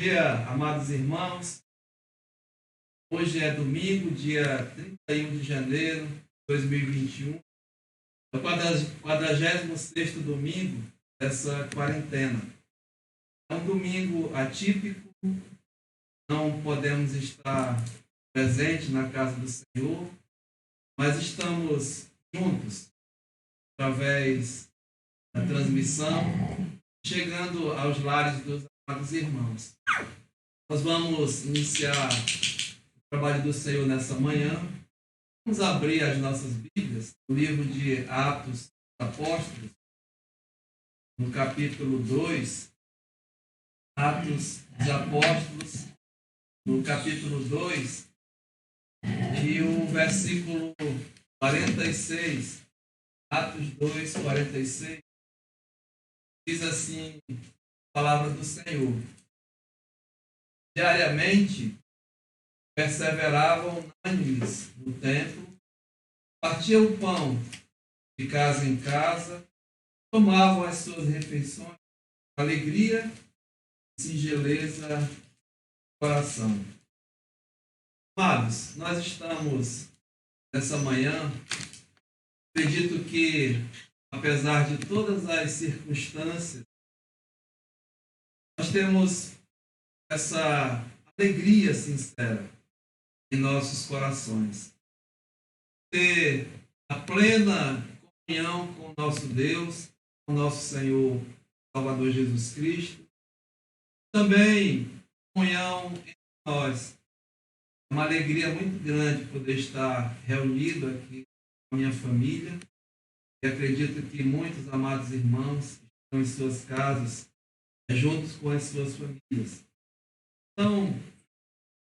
dia, amados irmãos. Hoje é domingo, dia 31 de janeiro de 2021. É o 46º domingo dessa quarentena. É um domingo atípico, não podemos estar presentes na casa do Senhor, mas estamos juntos através da transmissão, chegando aos lares dos amados irmãos. Nós vamos iniciar o trabalho do Senhor nessa manhã. Vamos abrir as nossas Bíblias no livro de Atos dos Apóstolos, no capítulo 2. Atos dos Apóstolos, no capítulo 2, e o versículo 46. Atos 2, 46. Diz assim a palavra do Senhor: diariamente perseveravam unânimes no templo, partiam o pão de casa em casa, tomavam as suas refeições com alegria e singeleza do coração. Amados, nós estamos nessa manhã, acredito que, apesar de todas as circunstâncias, nós temos essa alegria sincera em nossos corações. Ter a plena comunhão com o nosso Deus, com o nosso Senhor Salvador Jesus Cristo. Também comunhão entre nós. É uma alegria muito grande poder estar reunido aqui com a minha família. E acredito que muitos amados irmãos estão em suas casas, juntos com as suas famílias. Então,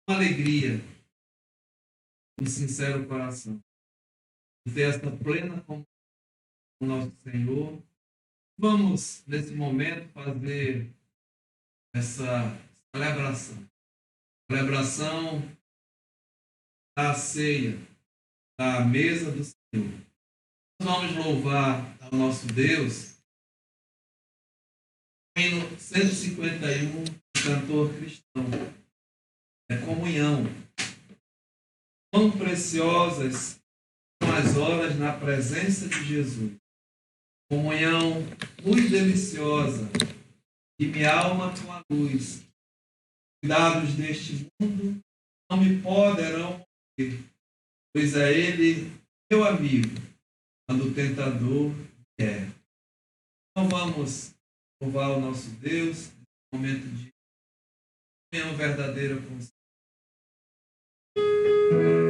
uma alegria, um sincero coração, de ter esta plena comunhão com o nosso Senhor. Vamos, nesse momento, fazer essa celebração da ceia, da mesa do Senhor. Nós vamos louvar ao nosso Deus. O hino 151 do cantor cristão. É comunhão. Quão preciosas são as horas na presença de Jesus. Comunhão muito deliciosa, que minha alma com a luz. Cuidados deste mundo não me poderão morrer, pois é Ele meu amigo, quando o tentador vier. Então vamos louvar o nosso Deus nesse momento de comunhão verdadeira com o Senhor. Thank you.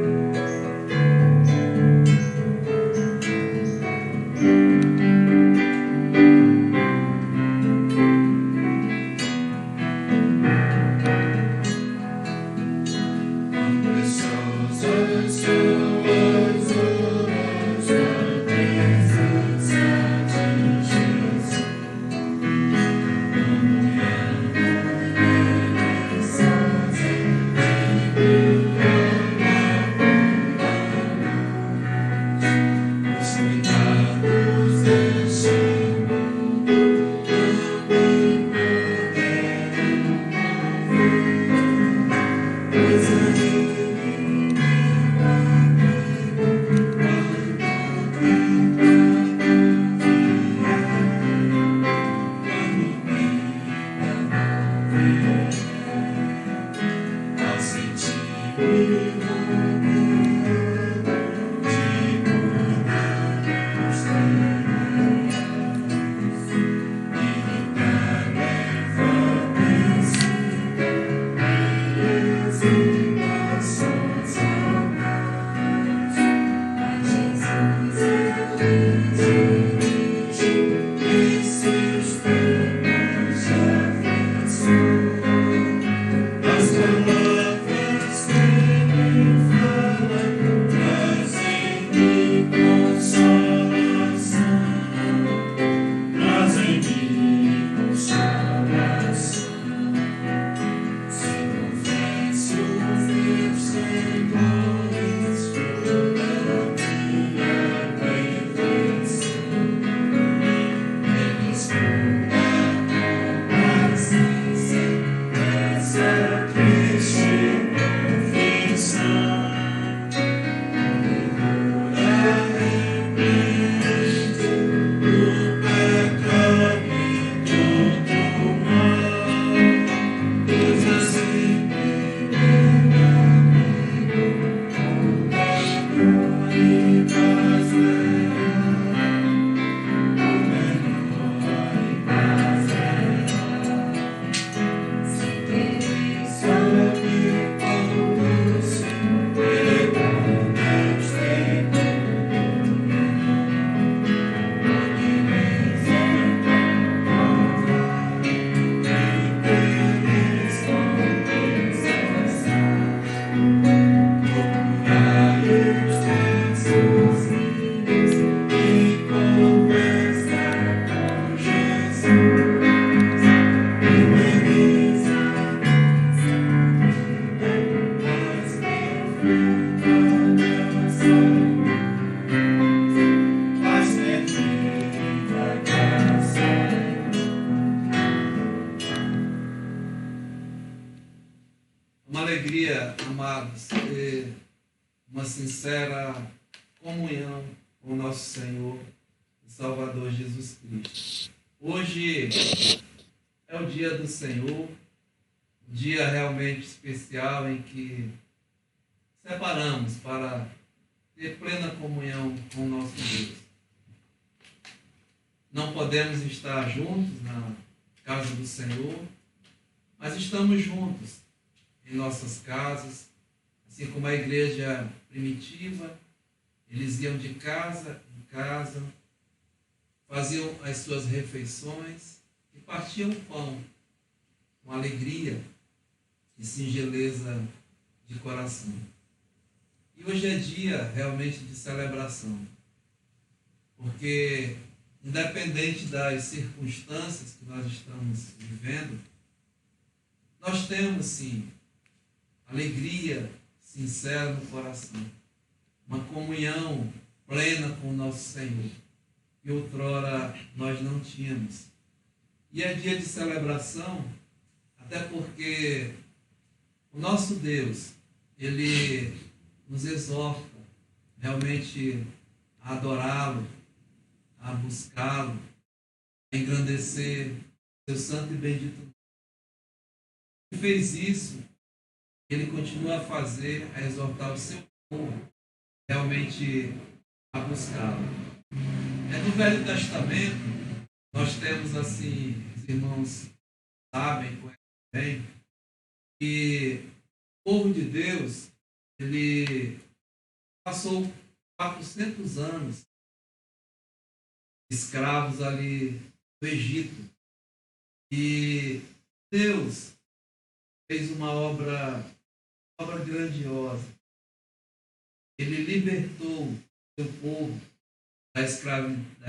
sincera comunhão com o nosso Senhor e Salvador Jesus Cristo. Hoje é o dia do Senhor, um dia realmente especial em que separamos para ter plena comunhão com o nosso Deus. Não podemos estar juntos na casa do Senhor, mas estamos juntos em nossas casas, assim como a igreja primitiva. Eles iam de casa em casa, faziam as suas refeições e partiam o pão com alegria e singeleza de coração. E hoje é dia realmente de celebração, porque independente das circunstâncias que nós estamos vivendo, nós temos sim alegria sincera no coração, uma comunhão plena com o nosso Senhor, que outrora nós não tínhamos. E é dia de celebração, até porque o nosso Deus, Ele nos exorta realmente a adorá-lo, a buscá-lo, a engrandecer seu santo e bendito nome. Ele fez isso, Ele continua a fazer, a exortar o seu povo realmente a buscá-lo. No Velho Testamento, nós temos assim, os irmãos sabem, conhecem bem, que o povo de Deus, ele passou 400 anos escravos ali no Egito. E Deus fez uma obra grandiosa. Ele libertou o seu povo da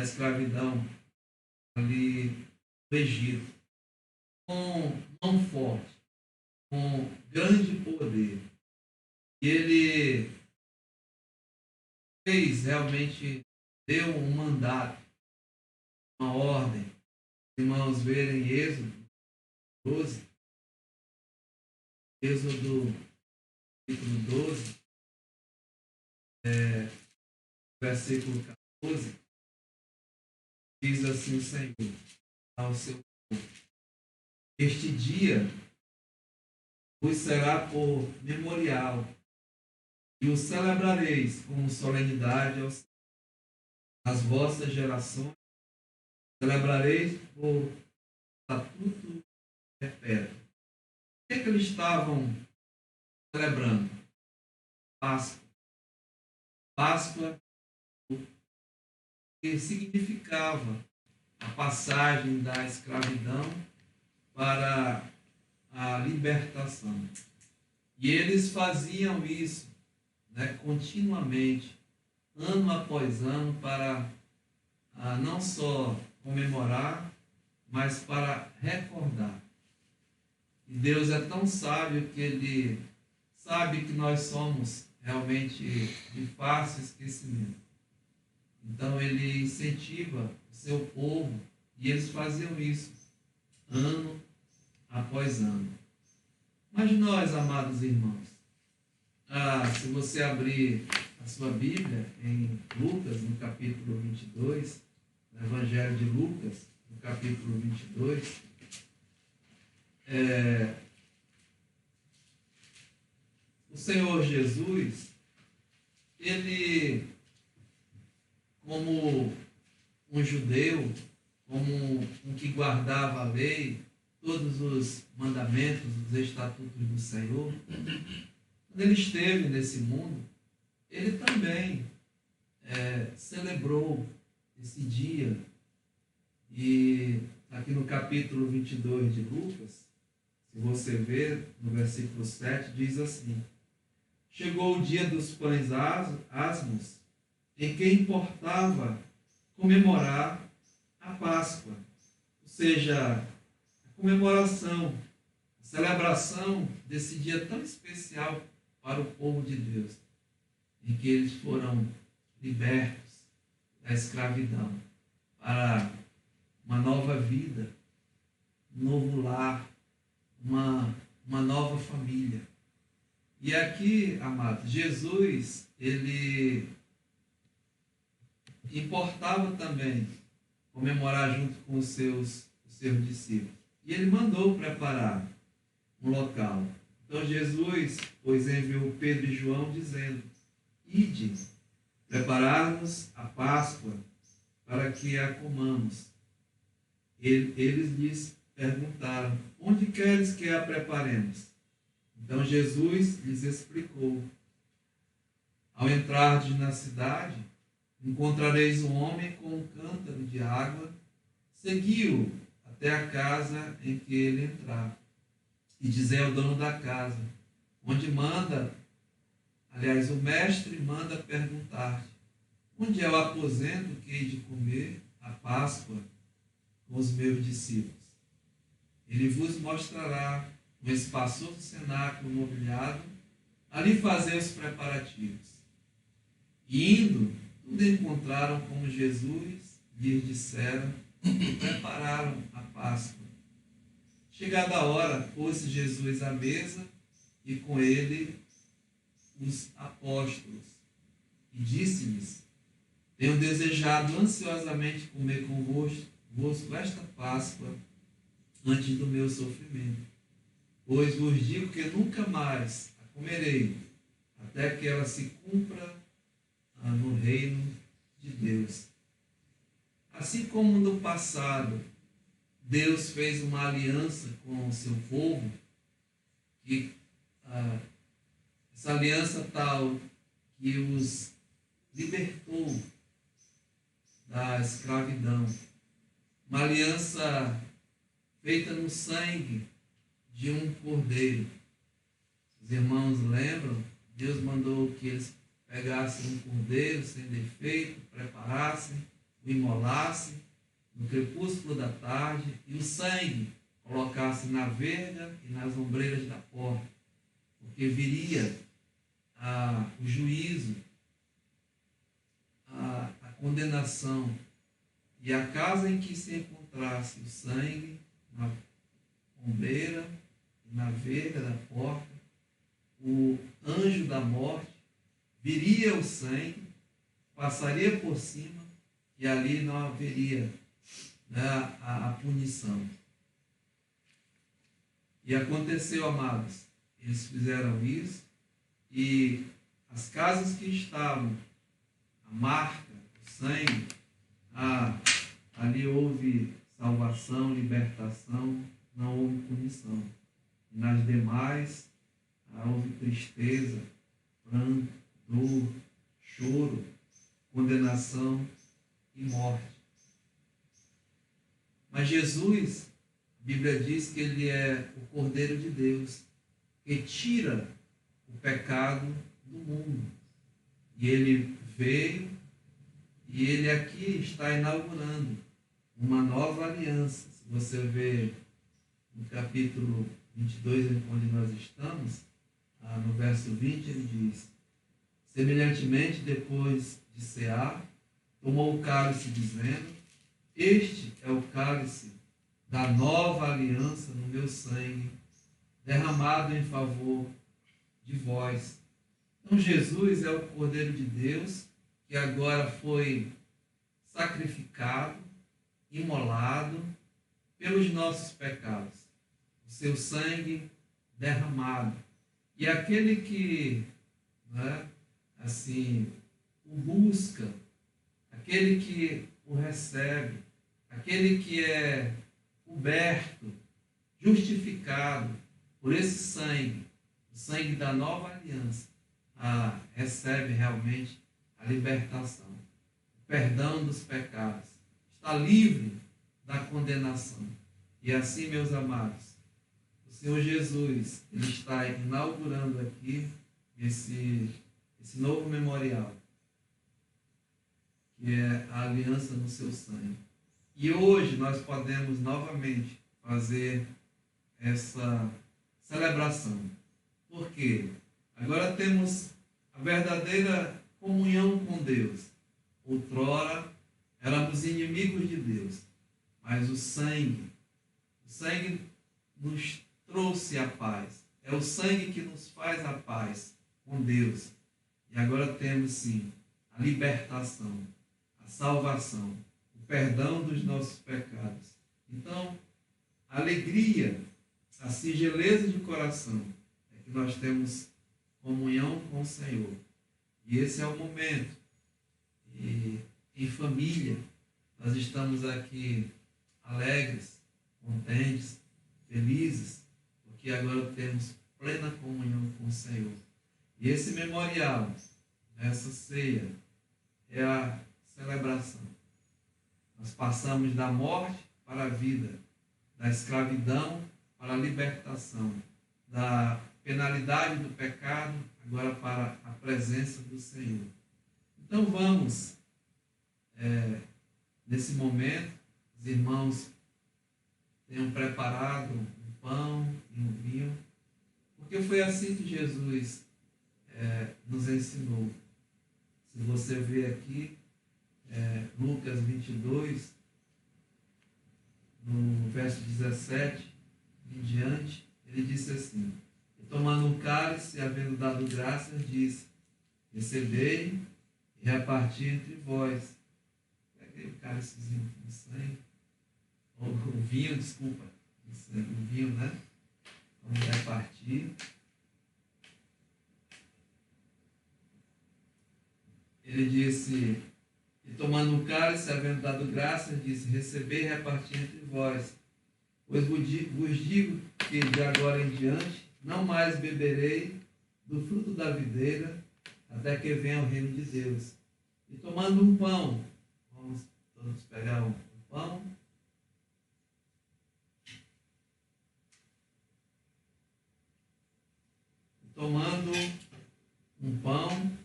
escravidão ali no Egito, com mão forte, com grande poder. E ele fez realmente, deu um mandato, uma ordem. Os irmãos verem Êxodo 12, Êxodo capítulo 12, versículo 14, diz assim o Senhor ao seu povo: este dia vos será por memorial, e o celebrareis como solenidade às vossas gerações, celebrareis por estatuto perpétuo. O que eles estavam celebrando? Páscoa. Páscoa, que significava a passagem da escravidão para a libertação. E eles faziam isso, continuamente, ano após ano, para não só comemorar, mas para recordar. E Deus é tão sábio que Ele sabe que nós somos realmente de fácil esquecimento. Então Ele incentiva o seu povo, e eles faziam isso ano após ano. Mas nós, amados irmãos, se você abrir a sua Bíblia em Lucas, no capítulo 22, no Evangelho de Lucas, no capítulo 22, o Senhor Jesus, ele, como um judeu, como um que guardava a lei, todos os mandamentos, os estatutos do Senhor, quando ele esteve nesse mundo, ele também celebrou esse dia. E aqui no capítulo 22 de Lucas, se você ver, no versículo 7, diz assim: chegou o dia dos pães asmos, em que importava comemorar a Páscoa, ou seja, a comemoração, a celebração desse dia tão especial para o povo de Deus, em que eles foram libertos da escravidão para uma nova vida, um novo lar, uma nova família. E aqui, amados, Jesus, ele importava também comemorar junto com os seus discípulos. E ele mandou preparar um local. Então Jesus, pois, enviou Pedro e João dizendo: ide, preparar-nos a Páscoa para que a comamos. Eles lhes perguntaram: onde queres que a preparemos? Então Jesus lhes explicou: ao entrardes na cidade, encontrareis um homem com um cântaro de água, segui-o até a casa em que ele entrar. E dizei ao dono da casa, onde manda, aliás, o mestre manda perguntar-te: onde é o aposento que hei de comer a Páscoa com os meus discípulos? Ele vos mostrará um espaçoso cenáculo mobiliado, ali fazei os preparativos. E indo, tudo encontraram como Jesus lhes dissera, e prepararam a Páscoa. Chegada a hora, pôs-se Jesus à mesa e com ele os apóstolos. E disse-lhes: tenho desejado ansiosamente comer convosco esta Páscoa antes do meu sofrimento. Pois vos digo que nunca mais a comerei, até que ela se cumpra no reino de Deus. Assim como no passado Deus fez uma aliança com o seu povo, que essa aliança tal que os libertou da escravidão, uma aliança feita no sangue de um cordeiro. Os irmãos lembram? Deus mandou que eles pegassem um cordeiro sem defeito, preparassem, o imolassem no crepúsculo da tarde e o sangue colocassem na verga e nas ombreiras da porta, porque viria o juízo, a condenação, e a casa em que se encontrasse o sangue na ombreira e na verga da porta, o anjo da morte viria o sangue, passaria por cima e ali não haveria a punição. E aconteceu, amados, eles fizeram isso e as casas que estavam, a marca, o sangue, ali houve salvação, libertação, não houve punição. E nas demais, houve tristeza, pranto, dor, choro, condenação e morte. Mas Jesus, a Bíblia diz que ele é o Cordeiro de Deus, que tira o pecado do mundo. E ele veio e ele aqui está inaugurando uma nova aliança. Se você vê no capítulo 22, onde nós estamos, no verso 20, ele diz: semelhantemente, depois de cear, tomou o cálice, dizendo: este é o cálice da nova aliança no meu sangue, derramado em favor de vós. Então Jesus é o Cordeiro de Deus, que agora foi sacrificado, imolado pelos nossos pecados. O seu sangue derramado. E aquele que, o busca, aquele que o recebe, aquele que é coberto, justificado por esse sangue, o sangue da nova aliança, recebe realmente a libertação, o perdão dos pecados, está livre da condenação. E assim, meus amados, o Senhor Jesus, ele está inaugurando aqui esse novo memorial, que é a aliança no seu sangue. E hoje nós podemos novamente fazer essa celebração. Por quê? Agora temos a verdadeira comunhão com Deus. Outrora éramos inimigos de Deus, mas o sangue nos trouxe a paz. é o sangue que nos faz a paz com Deus. E agora temos, sim, a libertação, a salvação, o perdão dos nossos pecados. Então, a alegria, a singeleza de coração é que nós temos comunhão com o Senhor. E esse é o momento. E em família, nós estamos aqui alegres, contentes, felizes, porque agora temos plena comunhão com o Senhor. E esse memorial, essa ceia, é a celebração. Nós passamos da morte para a vida, da escravidão para a libertação, da penalidade do pecado, agora para a presença do Senhor. Então vamos, nesse momento, os irmãos tenham preparado um pão e um vinho, porque foi assim que Jesus nos ensinou. Se você ver aqui, Lucas 22, no verso 17 em diante, ele disse assim: e tomando um cálice, havendo dado graças, disse: recebei e reparti entre vós. Peguei o cálicezinho de sangue, ou o vinho, desculpa, o vinho, né? Vamos repartir. Ele disse, e tomando um cálice, havendo dado graças, disse: recebei e reparti entre vós. Pois vos digo que de agora em diante não mais beberei do fruto da videira, até que venha o reino de Deus. E tomando um pão, vamos todos pegar um pão. E tomando um pão,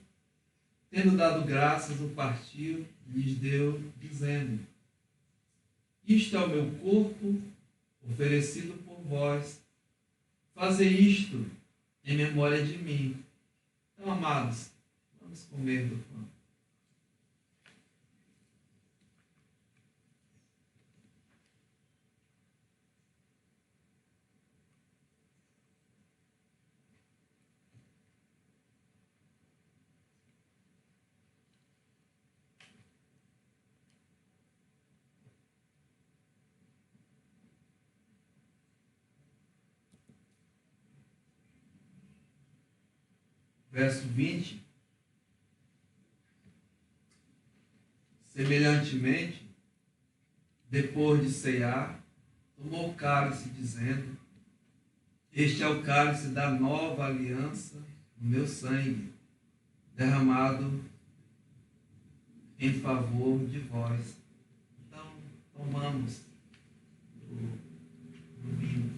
tendo dado graças, o partiu e lhes deu, dizendo: isto é o meu corpo, oferecido por vós. Fazei isto em memória de mim. Então, amados, vamos comer do pão. Verso 20. Semelhantemente, depois de ceiar, tomou o cálice, dizendo: este é o cálice da nova aliança, no meu sangue, derramado em favor de vós. Então, tomamos o vinho.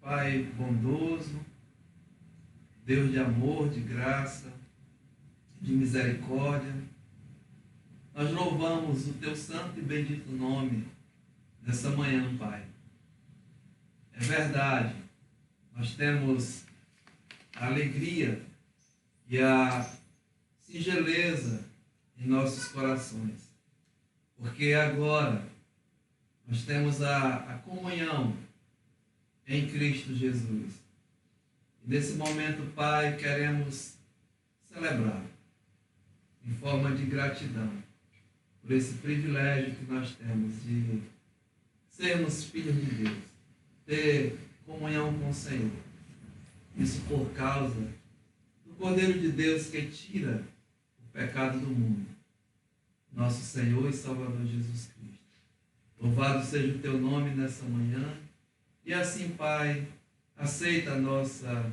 Pai bondoso, Deus de amor, de graça, de misericórdia, nós louvamos o teu santo e bendito nome nessa manhã, Pai. É verdade, nós temos a alegria e a singeleza em nossos corações, porque agora nós temos a comunhão em Cristo Jesus. E nesse momento, Pai, queremos celebrar em forma de gratidão por esse privilégio que nós temos de sermos filhos de Deus, ter comunhão com o Senhor. Isso por causa do Cordeiro de Deus que tira o pecado do mundo, nosso Senhor e Salvador Jesus Cristo. Louvado seja o teu nome nessa manhã. E assim, Pai, aceita a nossa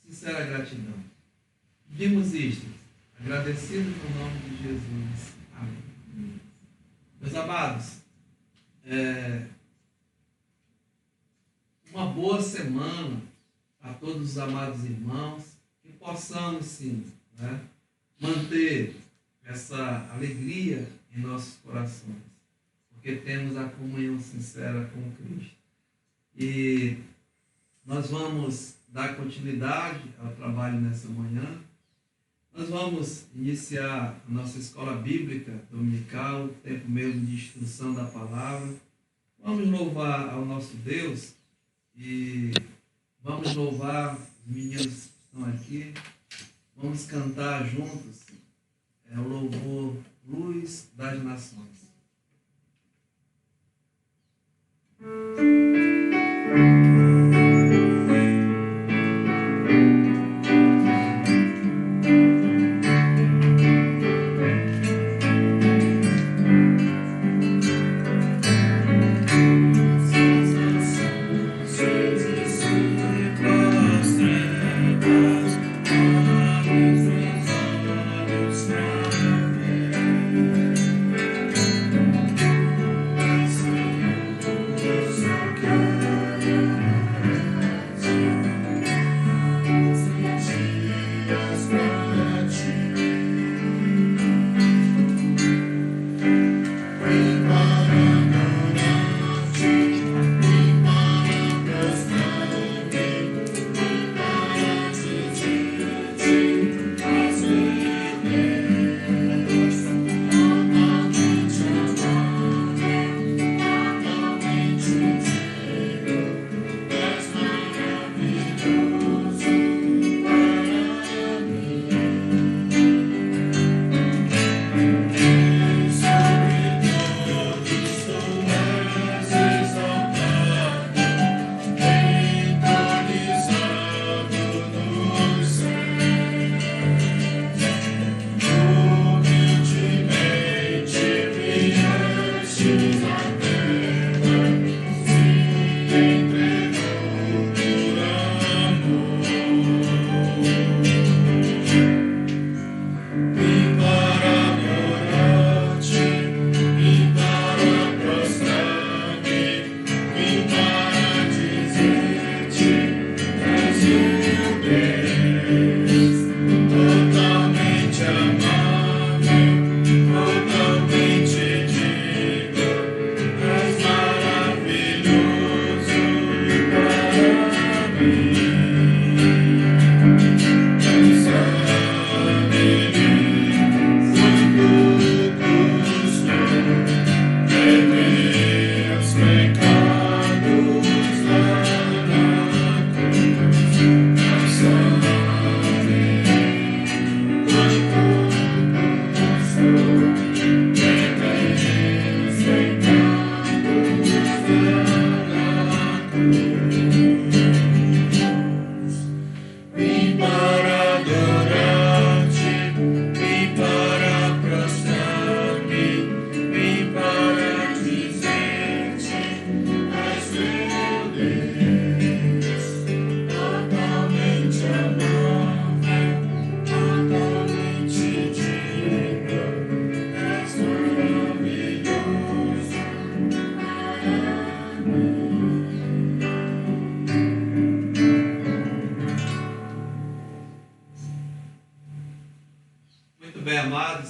sincera gratidão. Pedimos isto, agradecidos no nome de Jesus. Amém. Meus amados, uma boa semana a todos os amados irmãos, que possamos, sim, manter essa alegria em nossos corações, porque temos a comunhão sincera com Cristo. E nós vamos dar continuidade ao trabalho nessa manhã. Nós vamos iniciar a nossa escola bíblica dominical, tempo mesmo de instrução da palavra. Vamos louvar ao nosso Deus e vamos louvar os meninos que estão aqui. Vamos cantar juntos o louvor Luz das Nações.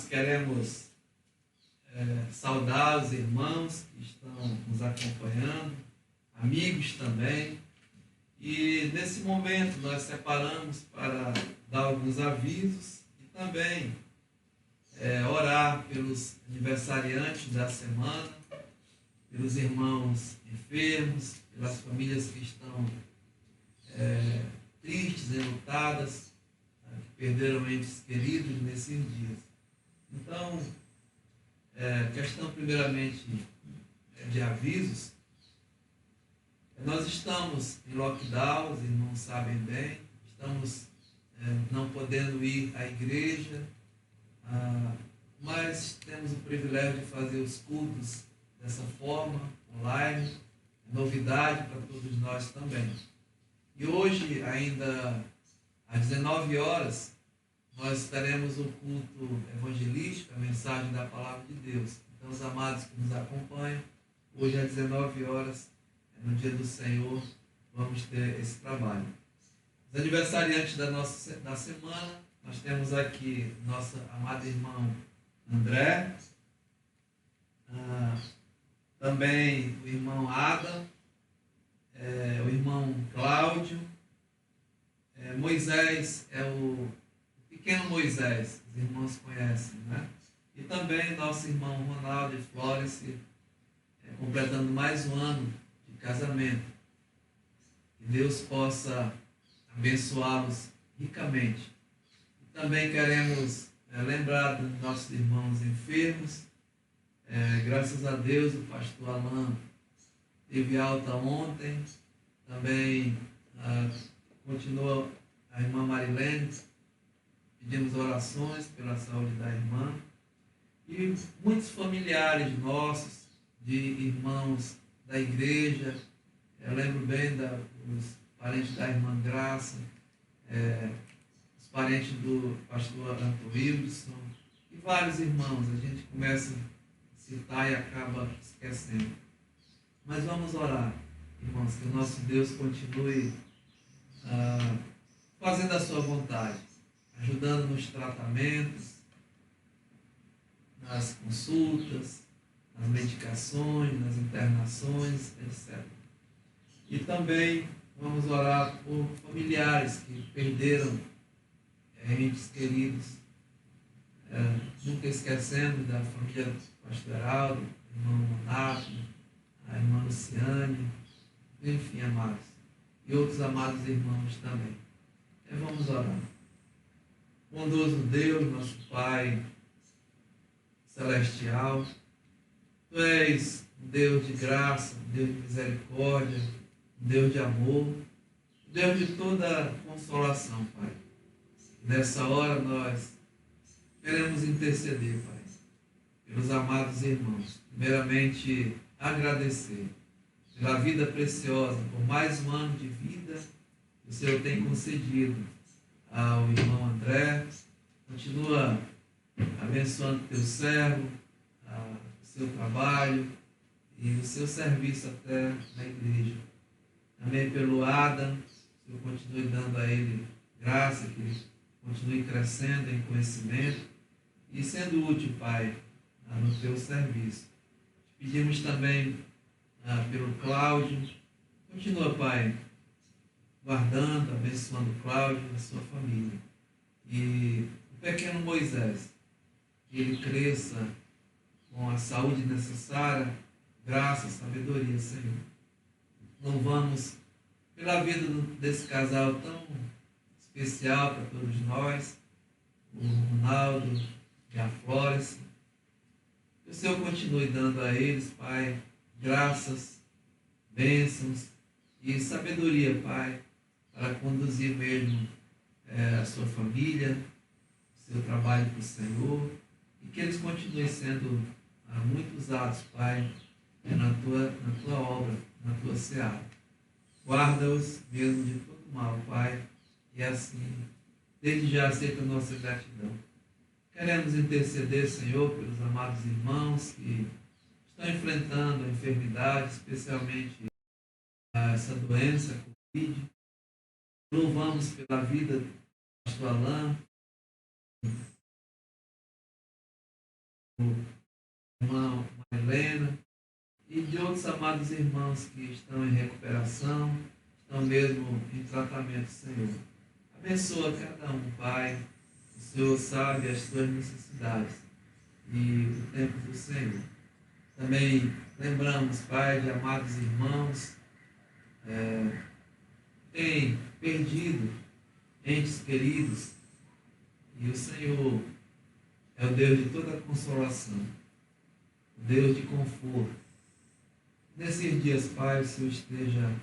Queremos saudar os irmãos que estão nos acompanhando, amigos também. E nesse momento nós separamos para dar alguns avisos e também orar pelos aniversariantes da semana, pelos irmãos enfermos, pelas famílias que estão tristes, enlutadas, que perderam entes queridos nesses dias. Então, questão primeiramente de avisos, nós estamos em lockdown, os irmãos sabem bem, estamos não podendo ir à igreja, mas temos o privilégio de fazer os cultos dessa forma, online, novidade para todos nós também. E hoje, ainda às 19 horas, nós teremos o culto evangelístico, a mensagem da Palavra de Deus. Então, os amados que nos acompanham, hoje às 19 horas, no dia do Senhor, vamos ter esse trabalho. Os aniversariantes da semana, nós temos aqui nosso amado irmão André, também o irmão Adam, o irmão Cláudio. Moisés é o pequeno Moisés, os irmãos conhecem, né? E também nosso irmão Ronaldo e Flores, completando mais um ano de casamento. Que Deus possa abençoá-los ricamente. E também queremos lembrar dos nossos irmãos enfermos. Graças a Deus, o pastor Alain teve alta ontem. Também continua a irmã Marilene. Pedimos orações pela saúde da irmã. E muitos familiares nossos, de irmãos da igreja. Eu lembro bem dos parentes da irmã Graça, os parentes do pastor Antônio Wilson e vários irmãos. A gente começa a citar e acaba esquecendo. Mas vamos orar, irmãos, que o nosso Deus continue fazendo a sua vontade, ajudando nos tratamentos, nas consultas, nas medicações, nas internações, etc. E também vamos orar por familiares que perderam entes queridos, nunca esquecendo da família do pastor Heraldo, do irmão Monato, a irmã Luciane, enfim, amados, e outros amados irmãos também. Vamos orar. Bondoso Deus, nosso Pai celestial, Tu és um Deus de graça, um Deus de misericórdia, um Deus de amor, um Deus de toda consolação, Pai. Nessa hora nós queremos interceder, Pai, pelos amados irmãos. Primeiramente, agradecer pela vida preciosa, por mais um ano de vida que o Senhor tem concedido ao irmão André. Continua abençoando teu servo, o seu trabalho e o seu serviço até na igreja. Também pelo Adam, que o Senhor continue dando a ele graça, que ele continue crescendo em conhecimento e sendo útil, Pai, no teu serviço. Te pedimos também pelo Cláudio. Continua, Pai, guardando, abençoando o Cláudio e a sua família. E o pequeno Moisés, que ele cresça com a saúde necessária, graça, sabedoria, Senhor. Louvamos pela vida desse casal tão especial para todos nós, o Ronaldo e a Flores. Que o Senhor continue dando a eles, Pai, graças, bênçãos e sabedoria, Pai, para conduzir mesmo a sua família, o seu trabalho para o Senhor, e que eles continuem sendo muito usados, Pai, na tua obra, na tua seara. Guarda-os mesmo de todo mal, Pai, e assim, desde já aceita a nossa gratidão. Queremos interceder, Senhor, pelos amados irmãos que estão enfrentando a enfermidade, especialmente essa doença, a Covid. Louvamos pela vida do pastor Alain, do irmão Marilena e de outros amados irmãos que estão em recuperação, estão mesmo em tratamento, Senhor. Abençoa cada um, Pai. O Senhor sabe as suas necessidades e o tempo do Senhor. Também lembramos, Pai, de amados irmãos têm perdido entes queridos, e o Senhor é o Deus de toda consolação, o Deus de conforto. Nesses dias, Pai, o Senhor esteja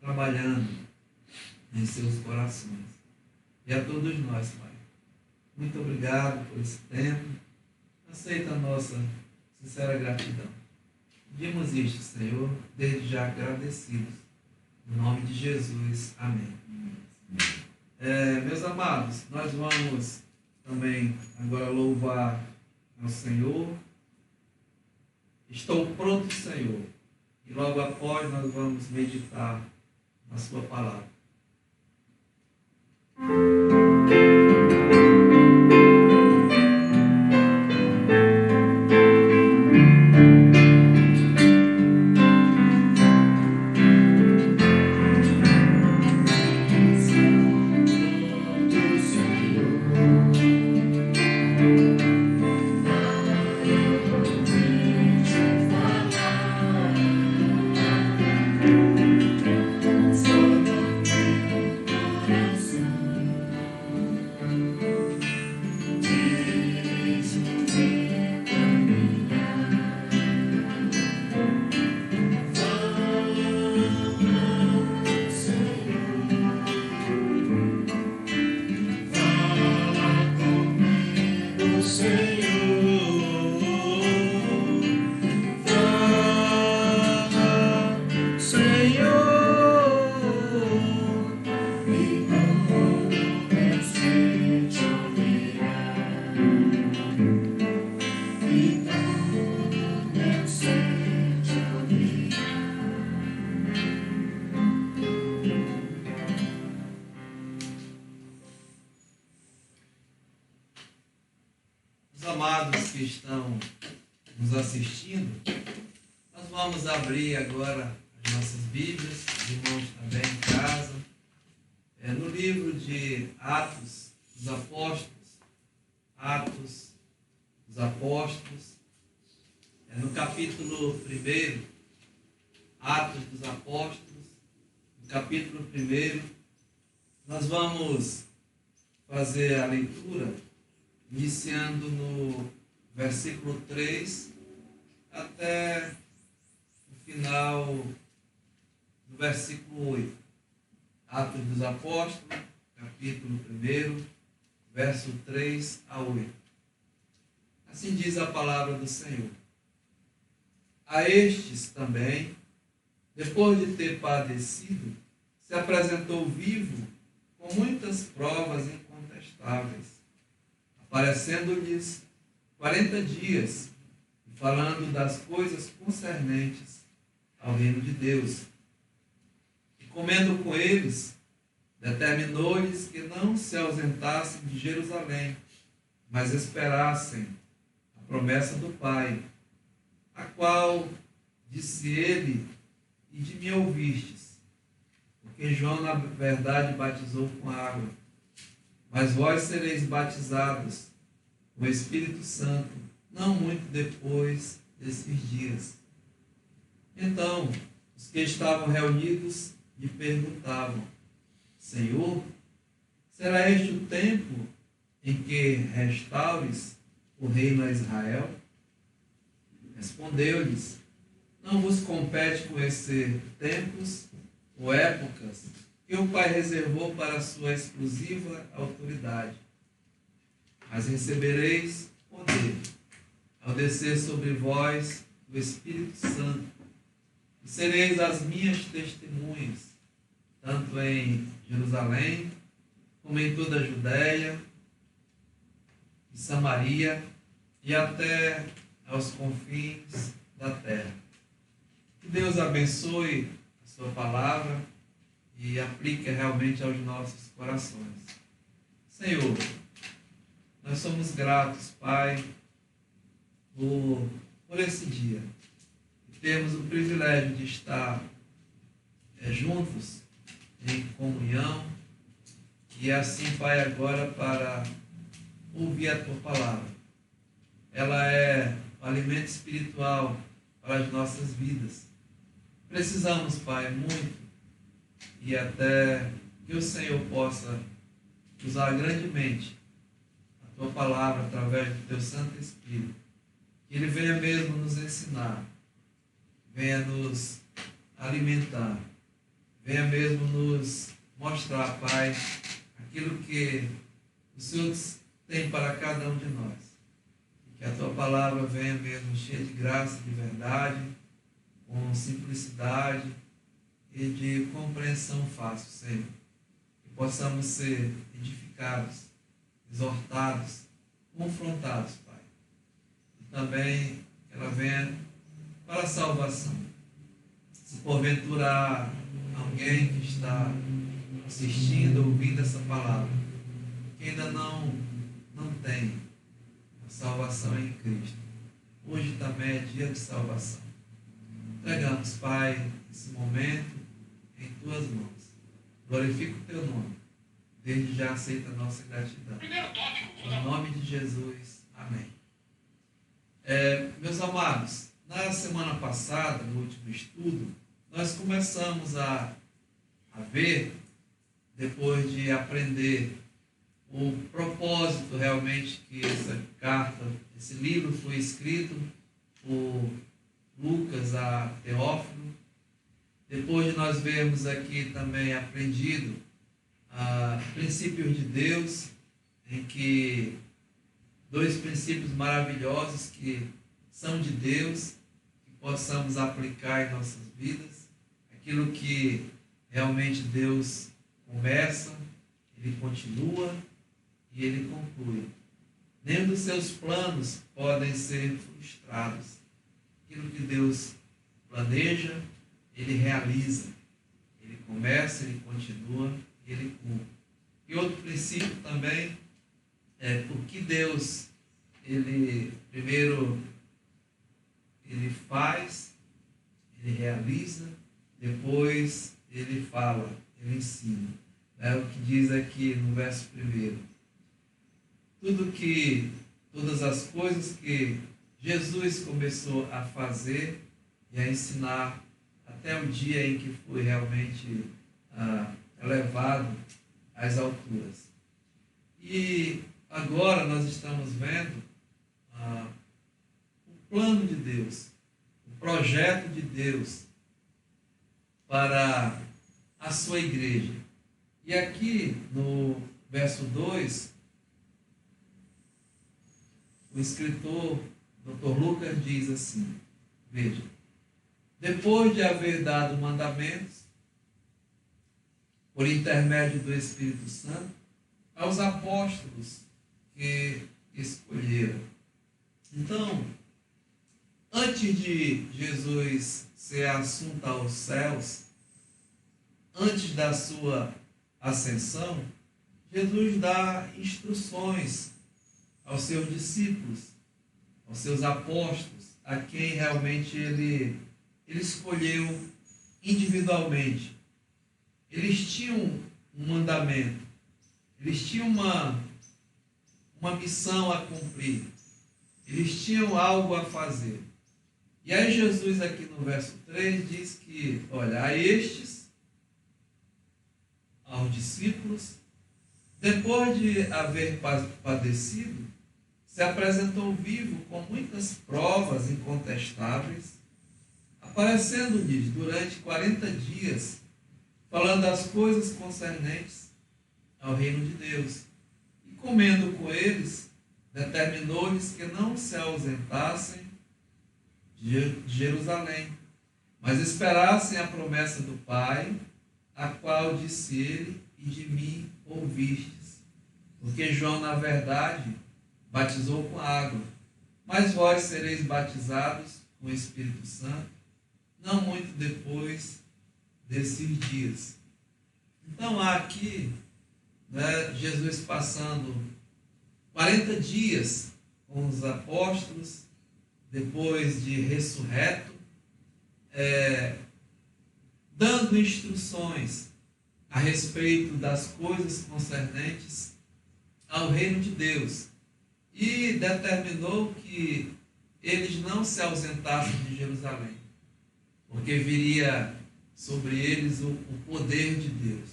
trabalhando em seus corações. E a todos nós, Pai, muito obrigado por esse tempo. Aceita a nossa sincera gratidão. Pedimos isto, Senhor, desde já agradecidos. Em nome de Jesus. Amém. Meus amados, nós vamos também agora louvar ao Senhor. Estou pronto, Senhor. E logo após nós vamos meditar na sua palavra. Os amados que estão nos assistindo, nós vamos abrir agora as nossas Bíblias, os irmãos também em casa, no livro de Atos dos Apóstolos, no capítulo 1, Atos dos Apóstolos, no capítulo 1, nós vamos fazer a leitura, iniciando no versículo 3 até o final do versículo 8. Atos dos Apóstolos, capítulo 1, verso 3 a 8. Assim diz a palavra do Senhor. A estes também, depois de ter padecido, se apresentou vivo com muitas provas incontestáveis, aparecendo-lhes 40 dias, e falando das coisas concernentes ao reino de Deus. E comendo com eles, determinou-lhes que não se ausentassem de Jerusalém, mas esperassem a promessa do Pai, a qual disse ele: e de mim ouvistes, porque João na verdade batizou com água, mas vós sereis batizados com o Espírito Santo, não muito depois desses dias. Então, os que estavam reunidos lhe perguntavam: Senhor, será este o tempo em que restaures o reino a Israel? Respondeu-lhes: não vos compete conhecer tempos ou épocas que o Pai reservou para a sua exclusiva autoridade. Mas recebereis poder ao descer sobre vós o Espírito Santo, e sereis as minhas testemunhas, tanto em Jerusalém, como em toda a Judéia e Samaria, e até aos confins da terra. Que Deus abençoe a sua palavra e aplique realmente aos nossos corações. Senhor, nós somos gratos, Pai, por esse dia. E temos o privilégio de estar juntos em comunhão. E assim, Pai, agora para ouvir a Tua palavra. Ela é o alimento espiritual para as nossas vidas. Precisamos, Pai, muito, e até que o Senhor possa usar grandemente a Tua palavra através do Teu Santo Espírito. Que Ele venha mesmo nos ensinar, venha nos alimentar, venha mesmo nos mostrar, Pai, aquilo que o Senhor tem para cada um de nós. Que a Tua palavra venha mesmo cheia de graça, de verdade, com simplicidade e de compreensão fácil, Senhor. Que possamos ser edificados, exortados, confrontados, Pai. E também que ela venha para a salvação. Se porventura há alguém que está assistindo, ouvindo essa palavra, que ainda não tem a salvação em Cristo, hoje também é dia de salvação. Entregamos, Pai, esse momento em Tuas mãos. Glorifica o Teu nome. Desde já aceita a nossa gratidão. Em nome de Jesus. Amém. Meus amados, na semana passada, no último estudo, nós começamos a ver, depois de aprender o propósito realmente que essa carta, esse livro foi escrito por Lucas a Teófilo. Depois de nós vermos aqui também aprendido princípios de Deus, em que dois princípios maravilhosos que são de Deus, que possamos aplicar em nossas vidas. Aquilo que realmente Deus começa, Ele continua e Ele conclui. Nem dos seus planos podem ser frustrados. Aquilo que Deus planeja, Ele realiza. Ele começa, Ele continua e Ele cumpre. E outro princípio também é porque Deus ele primeiro ele faz, ele realiza, depois ele fala, ele ensina. É o que diz aqui no verso 1. Todas as coisas que Jesus começou a fazer e a ensinar até o dia em que foi realmente elevado às alturas. E agora nós estamos vendo o plano de Deus, o projeto de Deus para a sua igreja. E aqui no verso 2, o escritor Dr. Lucas diz assim, veja, depois de haver dado mandamentos, por intermédio do Espírito Santo, aos apóstolos que escolheram. Então, antes de Jesus ser assunto aos céus, antes da sua ascensão, Jesus dá instruções aos seus discípulos, aos seus apóstolos, a quem realmente ele escolheu individualmente. Eles tinham um mandamento, eles tinham uma missão a cumprir, eles tinham algo a fazer. E aí Jesus aqui no verso 3 diz que, olha, a estes, aos discípulos, depois de haver padecido, se apresentou vivo com muitas provas incontestáveis, aparecendo-lhes durante 40 dias, falando as coisas concernentes ao reino de Deus. E comendo com eles, determinou-lhes que não se ausentassem de Jerusalém, mas esperassem a promessa do Pai, a qual disse ele, e de mim ouvistes. Porque João, na verdade, batizou com água, mas vós sereis batizados com o Espírito Santo, não muito depois desses dias. Então há aqui Jesus passando 40 dias com os apóstolos, depois de ressurreto, dando instruções a respeito das coisas concernentes ao reino de Deus. E determinou que eles não se ausentassem de Jerusalém, porque viria sobre eles o poder de Deus,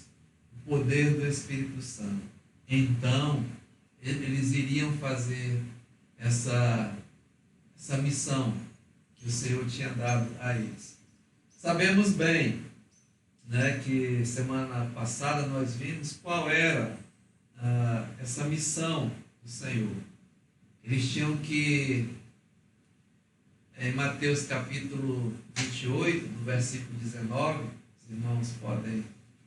o poder do Espírito Santo. Então, eles iriam fazer essa missão que o Senhor tinha dado a eles. Sabemos bem, que semana passada nós vimos qual era essa missão do Senhor. Eles tinham que, em Mateus capítulo 28, no versículo 19, os irmãos podem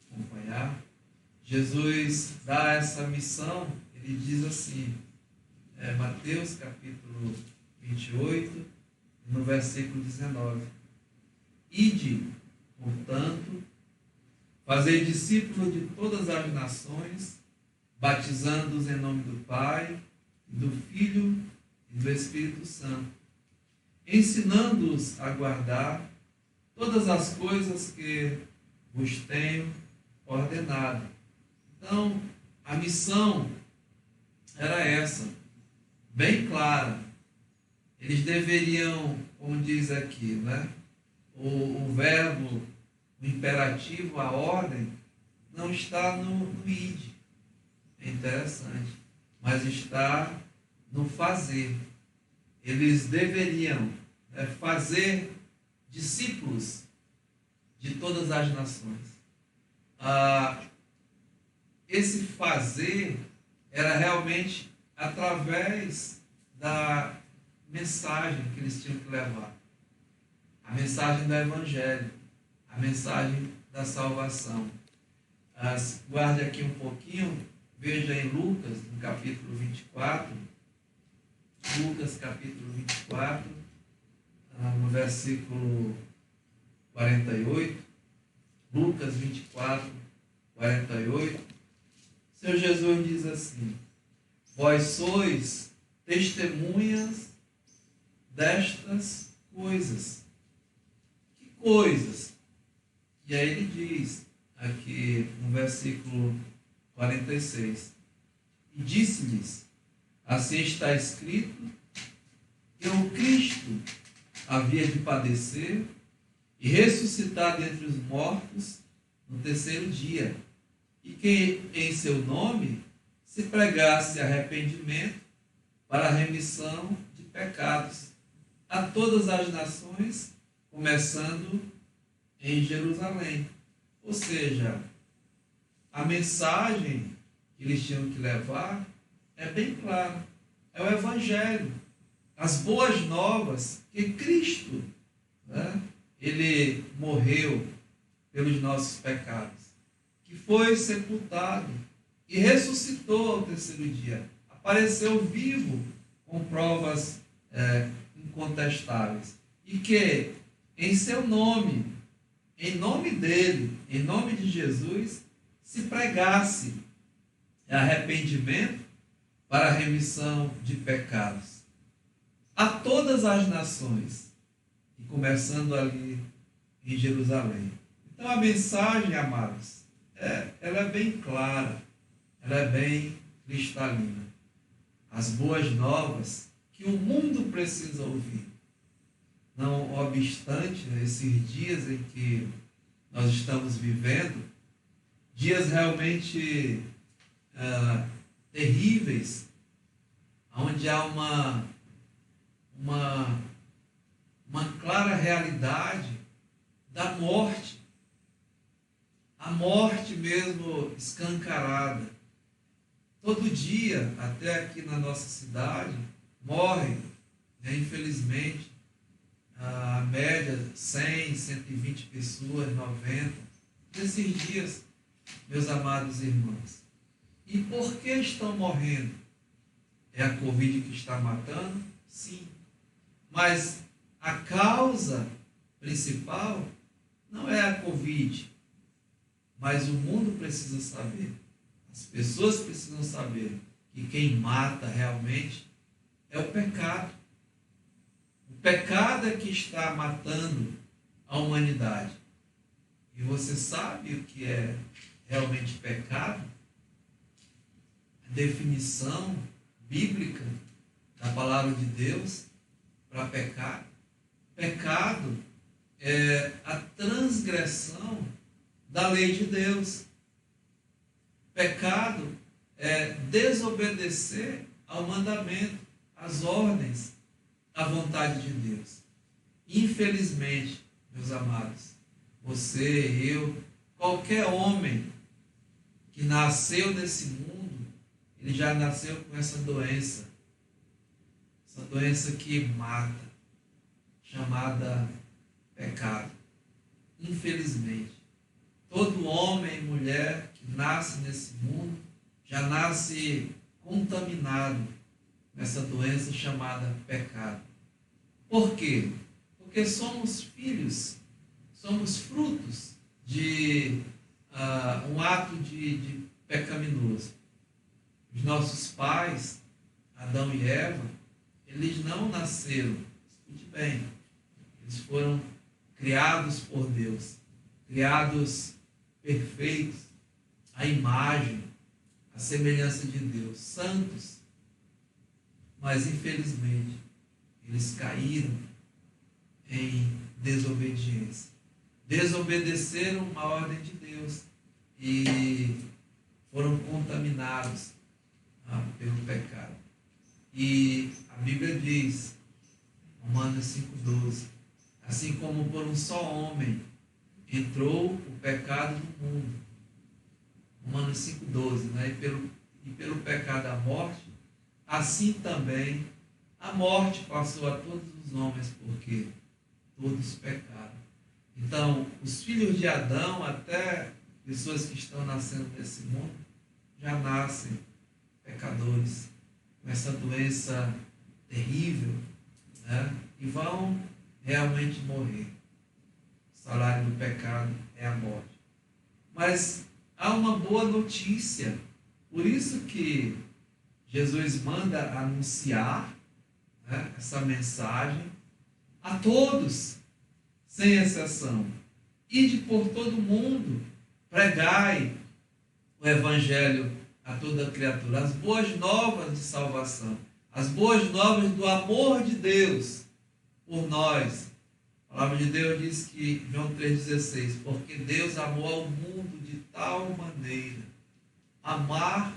acompanhar, Jesus dá essa missão, ele diz assim, Mateus capítulo 28, no versículo 19, ide, portanto, fazei discípulos de todas as nações, batizando-os em nome do Pai, do Filho e do Espírito Santo, ensinando-os a guardar todas as coisas que vos tenho ordenado. Então, a missão era essa, bem clara. Eles deveriam, como diz aqui, o verbo, o imperativo, a ordem, não está no id. É interessante. Mas está no fazer. Eles deveriam fazer discípulos de todas as nações. Esse fazer era realmente através da mensagem que eles tinham que levar. A mensagem do Evangelho, a mensagem da salvação. Guarde aqui um pouquinho, veja em Lucas, no capítulo 24, Lucas capítulo 24, no versículo 48, Lucas 24, 48, Senhor Jesus diz assim, vós sois testemunhas destas coisas. Que coisas? E aí ele diz, aqui no versículo 46, e disse-lhes, assim está escrito, que o Cristo havia de padecer e ressuscitar dentre os mortos no terceiro dia, e que em seu nome se pregasse arrependimento para a remissão de pecados a todas as nações, começando em Jerusalém. Ou seja, a mensagem que eles tinham que levar é bem clara. É o Evangelho, as boas novas que Cristo, né, ele morreu pelos nossos pecados, que foi sepultado e ressuscitou ao terceiro dia. Apareceu vivo com provas incontestáveis. E que em seu nome, em nome dele, em nome de Jesus, se pregasse arrependimento para a remissão de pecados a todas as nações, e começando ali em Jerusalém. Então a mensagem, amados, ela é bem clara, ela é bem cristalina. As boas novas que o mundo precisa ouvir. Não obstante, né, esses dias em que nós estamos vivendo, dias realmente terríveis, onde há uma clara realidade da morte, a morte mesmo escancarada. Todo dia, até aqui na nossa cidade, morrem, né, infelizmente, a média 100, 120 pessoas, 90, nesses dias, meus amados irmãos. E por que estão morrendo? É a Covid que está matando? Sim. Mas a causa principal não é a Covid, mas o mundo precisa saber, as pessoas precisam saber que quem mata realmente é o pecado. O pecado é que está matando a humanidade. E você sabe o que é realmente pecado? A definição bíblica da palavra de Deus para pecado. Pecado é a transgressão da lei de Deus. Pecado é desobedecer ao mandamento, às ordens, à vontade de Deus. Infelizmente, meus amados, você, eu, qualquer homem que nasceu nesse mundo, ele já nasceu com essa doença que mata, chamada pecado. Infelizmente, todo homem e mulher que nasce nesse mundo já nasce contaminado com essa doença chamada pecado. Por quê? Porque somos filhos, somos frutos de um ato de pecaminoso. Os nossos pais, Adão e Eva, eles não nasceram, escute bem, eles foram criados por Deus, criados perfeitos, à imagem, à semelhança de Deus, santos, mas infelizmente eles caíram em desobediência, desobedeceram a ordem de Deus e foram contaminados pelo pecado. E a Bíblia diz, Romanos 5,12, assim como por um só homem entrou o pecado no mundo, Romanos 5,12, né? E pelo pecado a morte, assim também a morte passou a todos os homens, porque todos pecaram. Então, os filhos de Adão, até pessoas que estão nascendo nesse mundo, já nascem pecadores, com essa doença terrível, né? E vão realmente morrer. O salário do pecado é a morte. Mas há uma boa notícia. Por isso que Jesus manda anunciar, né, essa mensagem a todos, sem exceção. Ide por todo mundo, pregai o evangelho a toda criatura, as boas novas de salvação, as boas novas do amor de Deus por nós. A palavra de Deus diz que, João 3,16, porque Deus amou ao mundo de tal maneira, amar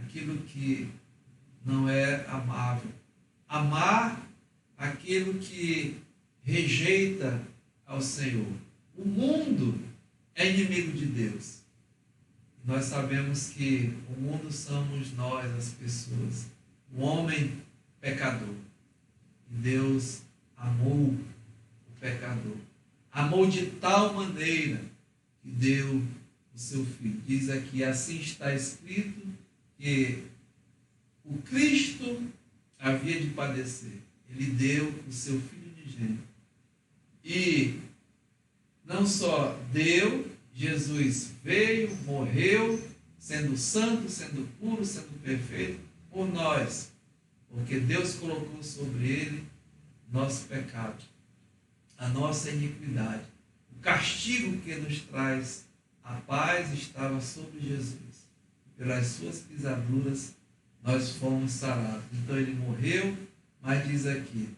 aquilo que não é amável, amar aquilo que rejeita ao Senhor. O mundo é inimigo de Deus. Nós sabemos que o mundo somos nós, as pessoas, o homem pecador. E Deus amou o pecador. Amou de tal maneira que deu o seu Filho. Diz aqui, assim está escrito, que o Cristo havia de padecer. Ele deu o seu Filho unigênito. E não só deu, Jesus veio, morreu, sendo santo, sendo puro, sendo perfeito, por nós. Porque Deus colocou sobre ele nosso pecado, a nossa iniquidade. O castigo que nos traz a paz estava sobre Jesus. Pelas suas pisaduras nós fomos sarados. Então ele morreu, mas diz aqui,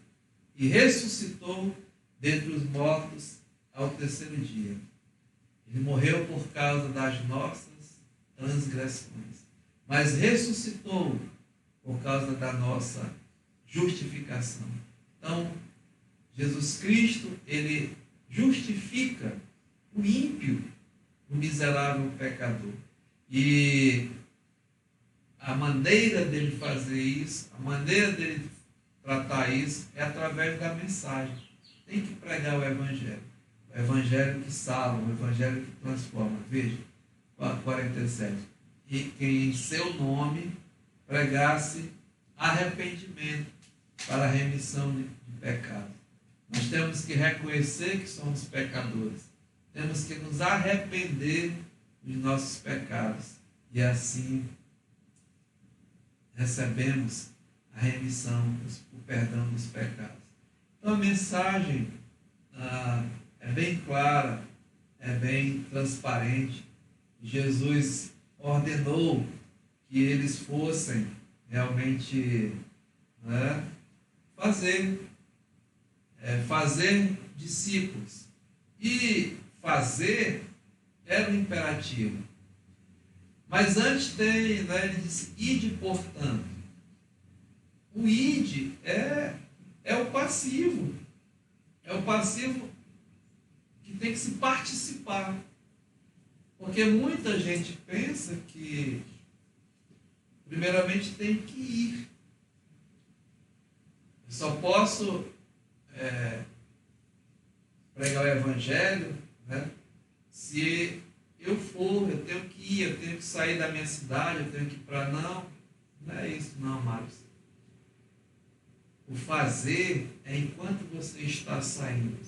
e ressuscitou dentre os mortos ao terceiro dia. Ele morreu por causa das nossas transgressões, mas ressuscitou por causa da nossa justificação. Então, Jesus Cristo, ele justifica o ímpio, o miserável pecador. E a maneira dele fazer isso, a maneira dele tratar isso, é através da mensagem. Tem que pregar o Evangelho. O Evangelho que salva, o Evangelho que transforma. Veja, 47. E que em seu nome pregasse arrependimento para a remissão de pecados. Nós temos que reconhecer que somos pecadores. Temos que nos arrepender dos nossos pecados. E assim recebemos a remissão, o perdão dos pecados. Então a mensagem é bem clara, é bem transparente. Jesus ordenou que eles fossem realmente, né, fazer discípulos. E fazer era um imperativo. Mas antes tem, né, ele disse, ide portanto. O ide é o passivo. É o passivo que tem que se participar. Porque muita gente pensa que primeiramente tem que ir. Eu só posso pregar o Evangelho, né, se eu tenho que ir, eu tenho que sair da minha cidade, eu tenho que ir para... Não é isso não, amados. O fazer é enquanto você está saindo.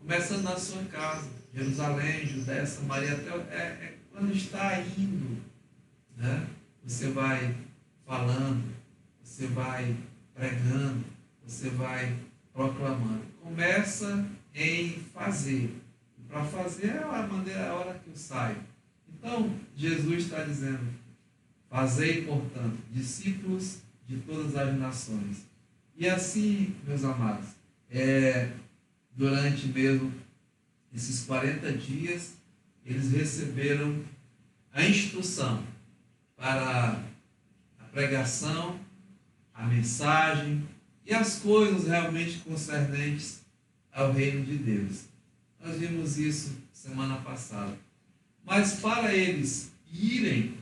Começando na sua casa, Jerusalém, Judéia, Samaria, até quando está indo, né? Você vai falando, você vai pregando, você vai proclamando. Começa em fazer. E para fazer é a hora que eu saio. Então, Jesus está dizendo, fazei, portanto, discípulos de todas as nações. E assim, meus amados, durante mesmo esses 40 dias, eles receberam a instrução para a pregação, a mensagem e as coisas realmente concernentes ao reino de Deus. Nós vimos isso semana passada. Mas para eles irem,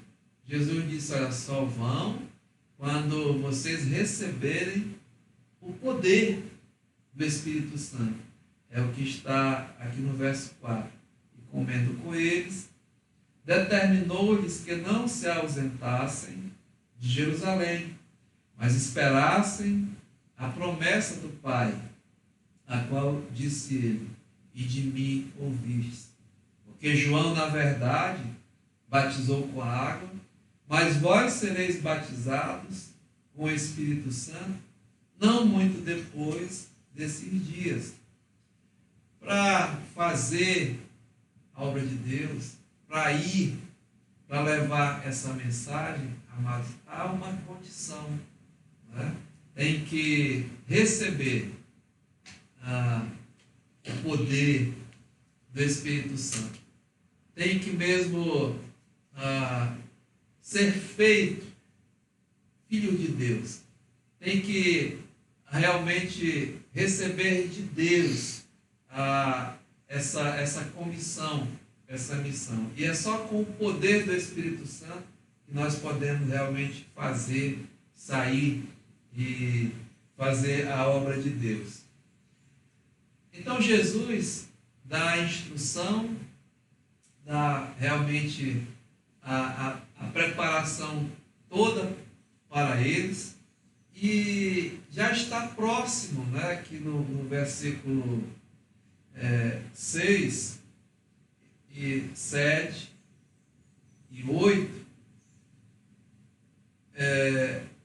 Jesus disse, olha, só vão quando vocês receberem o poder do Espírito Santo. É o que está aqui no verso 4. E comendo com eles, determinou-lhes que não se ausentassem de Jerusalém, mas esperassem a promessa do Pai, a qual disse ele, e de mim ouvistes. Porque João, na verdade, batizou com água, mas vós sereis batizados com o Espírito Santo, não muito depois desses dias. Para fazer a obra de Deus, para ir, para levar essa mensagem, amados, há uma condição, né? Tem que receber o poder do Espírito Santo. Tem que mesmo ser feito filho de Deus. Tem que realmente receber de Deus essa comissão, essa missão. E é só com o poder do Espírito Santo que nós podemos realmente sair e fazer a obra de Deus. Então Jesus dá a instrução, dá realmente a preparação toda para eles, e já está próximo, né, aqui no versículo 6 e 7 e 8,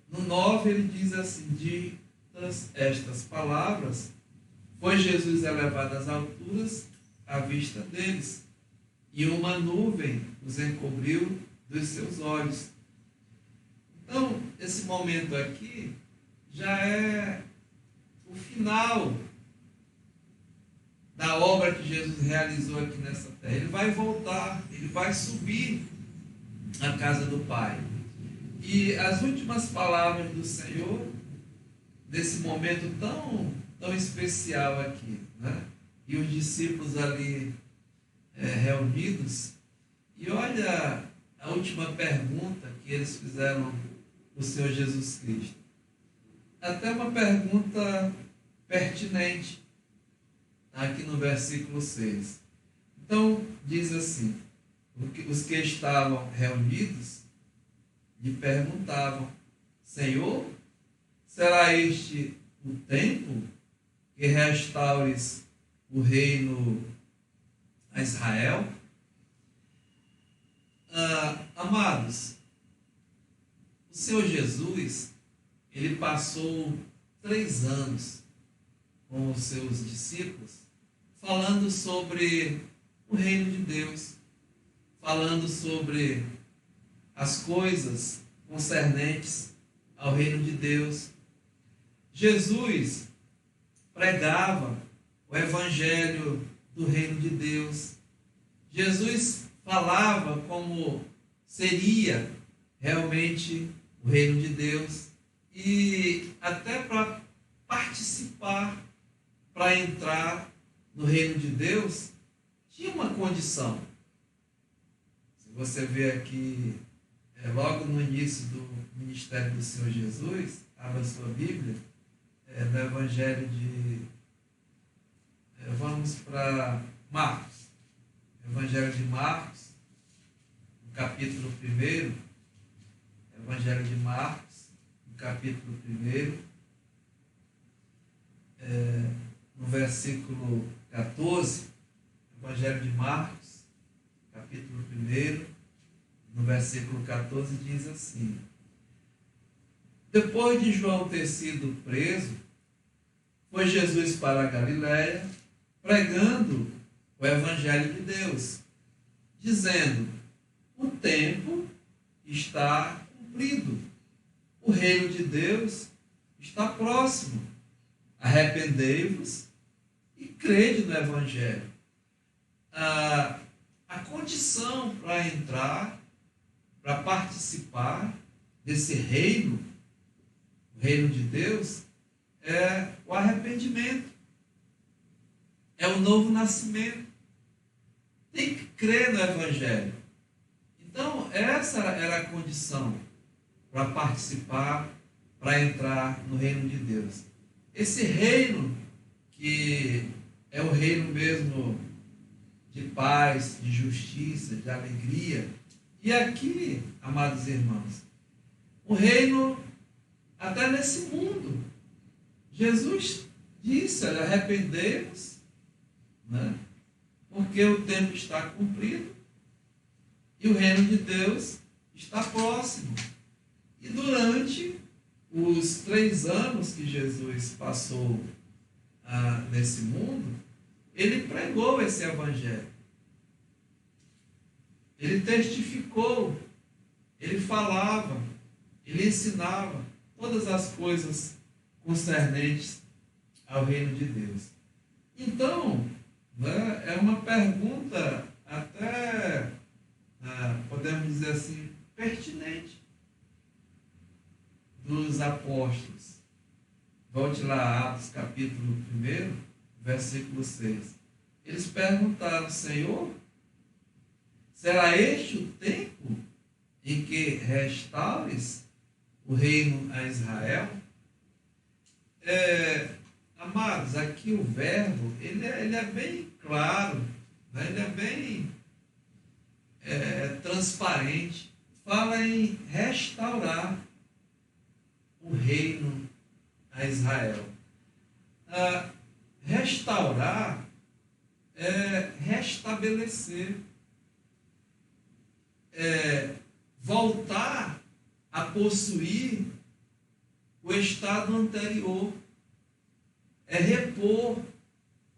no 9 ele diz assim: ditas estas palavras, foi Jesus elevado às alturas à vista deles, e uma nuvem os encobriu dos seus olhos. Então, esse momento aqui já é o final da obra que Jesus realizou aqui nessa terra. Ele vai voltar, ele vai subir à casa do Pai. E as últimas palavras do Senhor, nesse momento tão especial aqui, né? E os discípulos ali reunidos, e olha a última pergunta que eles fizeram ao Senhor Jesus Cristo. Até uma pergunta pertinente, aqui no versículo 6. Então, diz assim: os que estavam reunidos lhe perguntavam: Senhor, será este o tempo que restaures o reino a Israel? Amados, o Senhor Jesus, ele passou 3 anos com os seus discípulos falando sobre o reino de Deus, falando sobre as coisas concernentes ao reino de Deus. Jesus pregava o evangelho do reino de Deus. Jesus falava como seria realmente o reino de Deus, e até para participar, para entrar no reino de Deus, tinha uma condição. Se você vê aqui, logo no início do ministério do Senhor Jesus, abra sua Bíblia, no Evangelho de... vamos para Marcos. Evangelho de Marcos, no capítulo 1. Evangelho de Marcos, no capítulo 1, no versículo 14. Evangelho de Marcos, capítulo 1, no versículo 14, diz assim: depois de João ter sido preso, foi Jesus para a Galiléia, pregando o Evangelho de Deus, dizendo: o tempo está cumprido, o reino de Deus está próximo, arrependei-vos e crede no Evangelho. A condição para entrar, para participar desse reino, o reino de Deus, é o arrependimento, é o novo nascimento. Tem que crer no Evangelho. Então, essa era a condição para participar, para entrar no reino de Deus. Esse reino, que é o reino mesmo de paz, de justiça, de alegria. E aqui, amados irmãos, o reino até nesse mundo. Jesus disse: arrependei-vos, né? Porque o tempo está cumprido e o reino de Deus está próximo. E durante os 3 anos que Jesus passou nesse mundo, ele pregou esse evangelho. Ele testificou, ele falava, ele ensinava todas as coisas concernentes ao reino de Deus. Então, né, é uma pergunta até, podemos dizer assim, pertinente dos apóstolos. Volte lá, Atos capítulo 1, versículo 6. Eles perguntaram: Senhor, será este o tempo em que restaures o reino a Israel? Amados, aqui o verbo, ele é bem claro, né? Ele é bem transparente. Fala em restaurar o reino a Israel. Restaurar é restabelecer, voltar a possuir o estado anterior, é repor,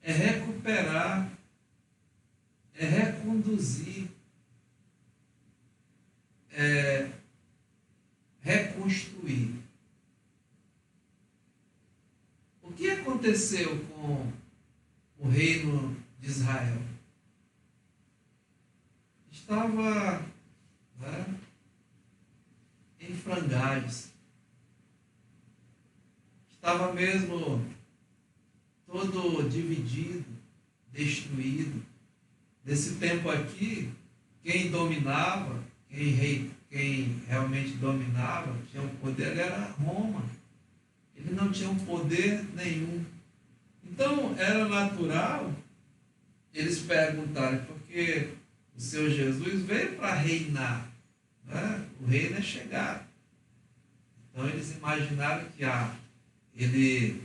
é recuperar, é reconduzir, é reconstruir. O que aconteceu com o reino de Israel? Estava, né, em frangalhos. Estava mesmo todo dividido, destruído. Nesse tempo aqui, quem dominava, quem realmente dominava, tinha o poder, era Roma. Ele não tinha poder nenhum. Então, era natural eles perguntarem, porque o Senhor Jesus veio para reinar, né? O reino é chegado. Então, eles imaginaram que ele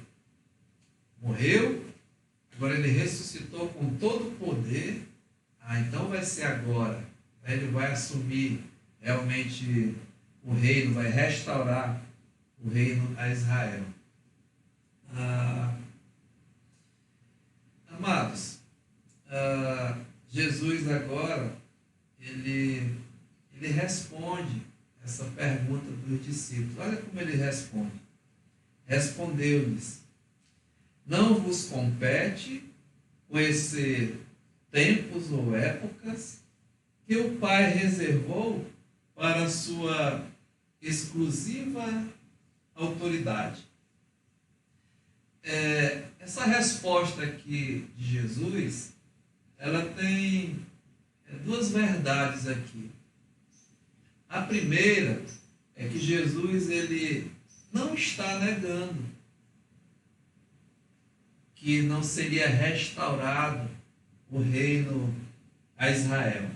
morreu, agora ele ressuscitou com todo o poder, então vai ser agora. Ele vai assumir realmente o reino, vai restaurar o reino a Israel. Amados, Jesus agora, ele responde essa pergunta dos discípulos. Olha como ele responde. Respondeu-lhes: não vos compete conhecer tempos ou épocas que o Pai reservou para a sua exclusiva autoridade. Essa resposta aqui de Jesus, ela tem duas verdades aqui. A primeira é que Jesus, ele não está negando que não seria restaurado o reino a Israel.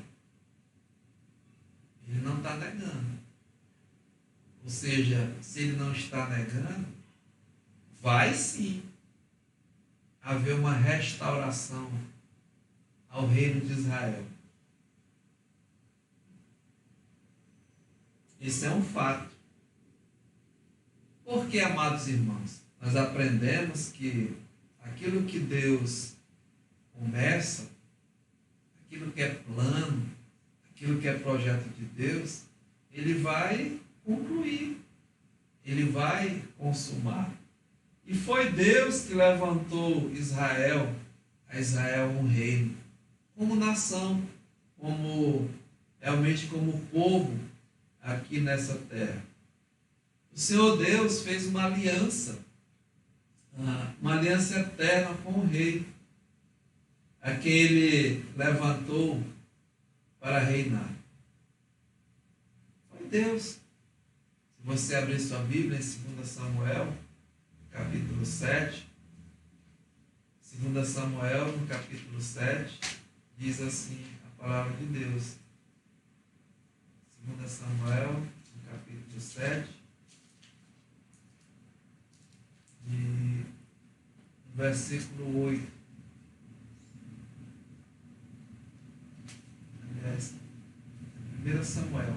Ele não está negando. Ou seja, se ele não está negando, vai sim haver uma restauração ao reino de Israel. Isso é um fato. Porque, amados irmãos, nós aprendemos que aquilo que Deus começa, aquilo que é plano, aquilo que é projeto de Deus, ele vai concluir, ele vai consumar. E foi Deus que levantou a Israel um reino, como nação, realmente como povo aqui nessa terra. O Senhor Deus fez uma aliança eterna com o rei, a quem ele levantou para reinar. Foi Deus. Se você abrir sua Bíblia em 2 Samuel, capítulo 7, 2 Samuel, no capítulo 7, diz assim a palavra de Deus. 2 Samuel, no capítulo 7, versículo 8. Aliás, 1 Samuel.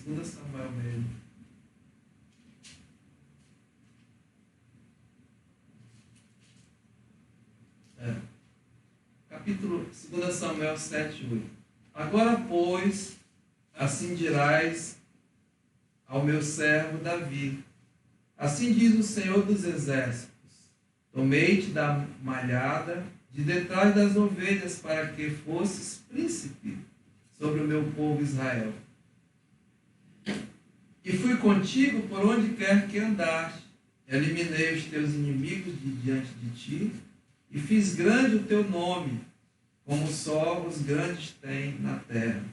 2 Samuel mesmo. Capítulo 2 Samuel 7, 8. Agora, pois, assim dirás ao meu servo Davi: assim diz o Senhor dos Exércitos: tomei-te da malhada de detrás das ovelhas, para que fosses príncipe sobre o meu povo Israel. E fui contigo por onde quer que andaste. Eliminei os teus inimigos de diante de ti, e fiz grande o teu nome, como só os grandes têm na terra.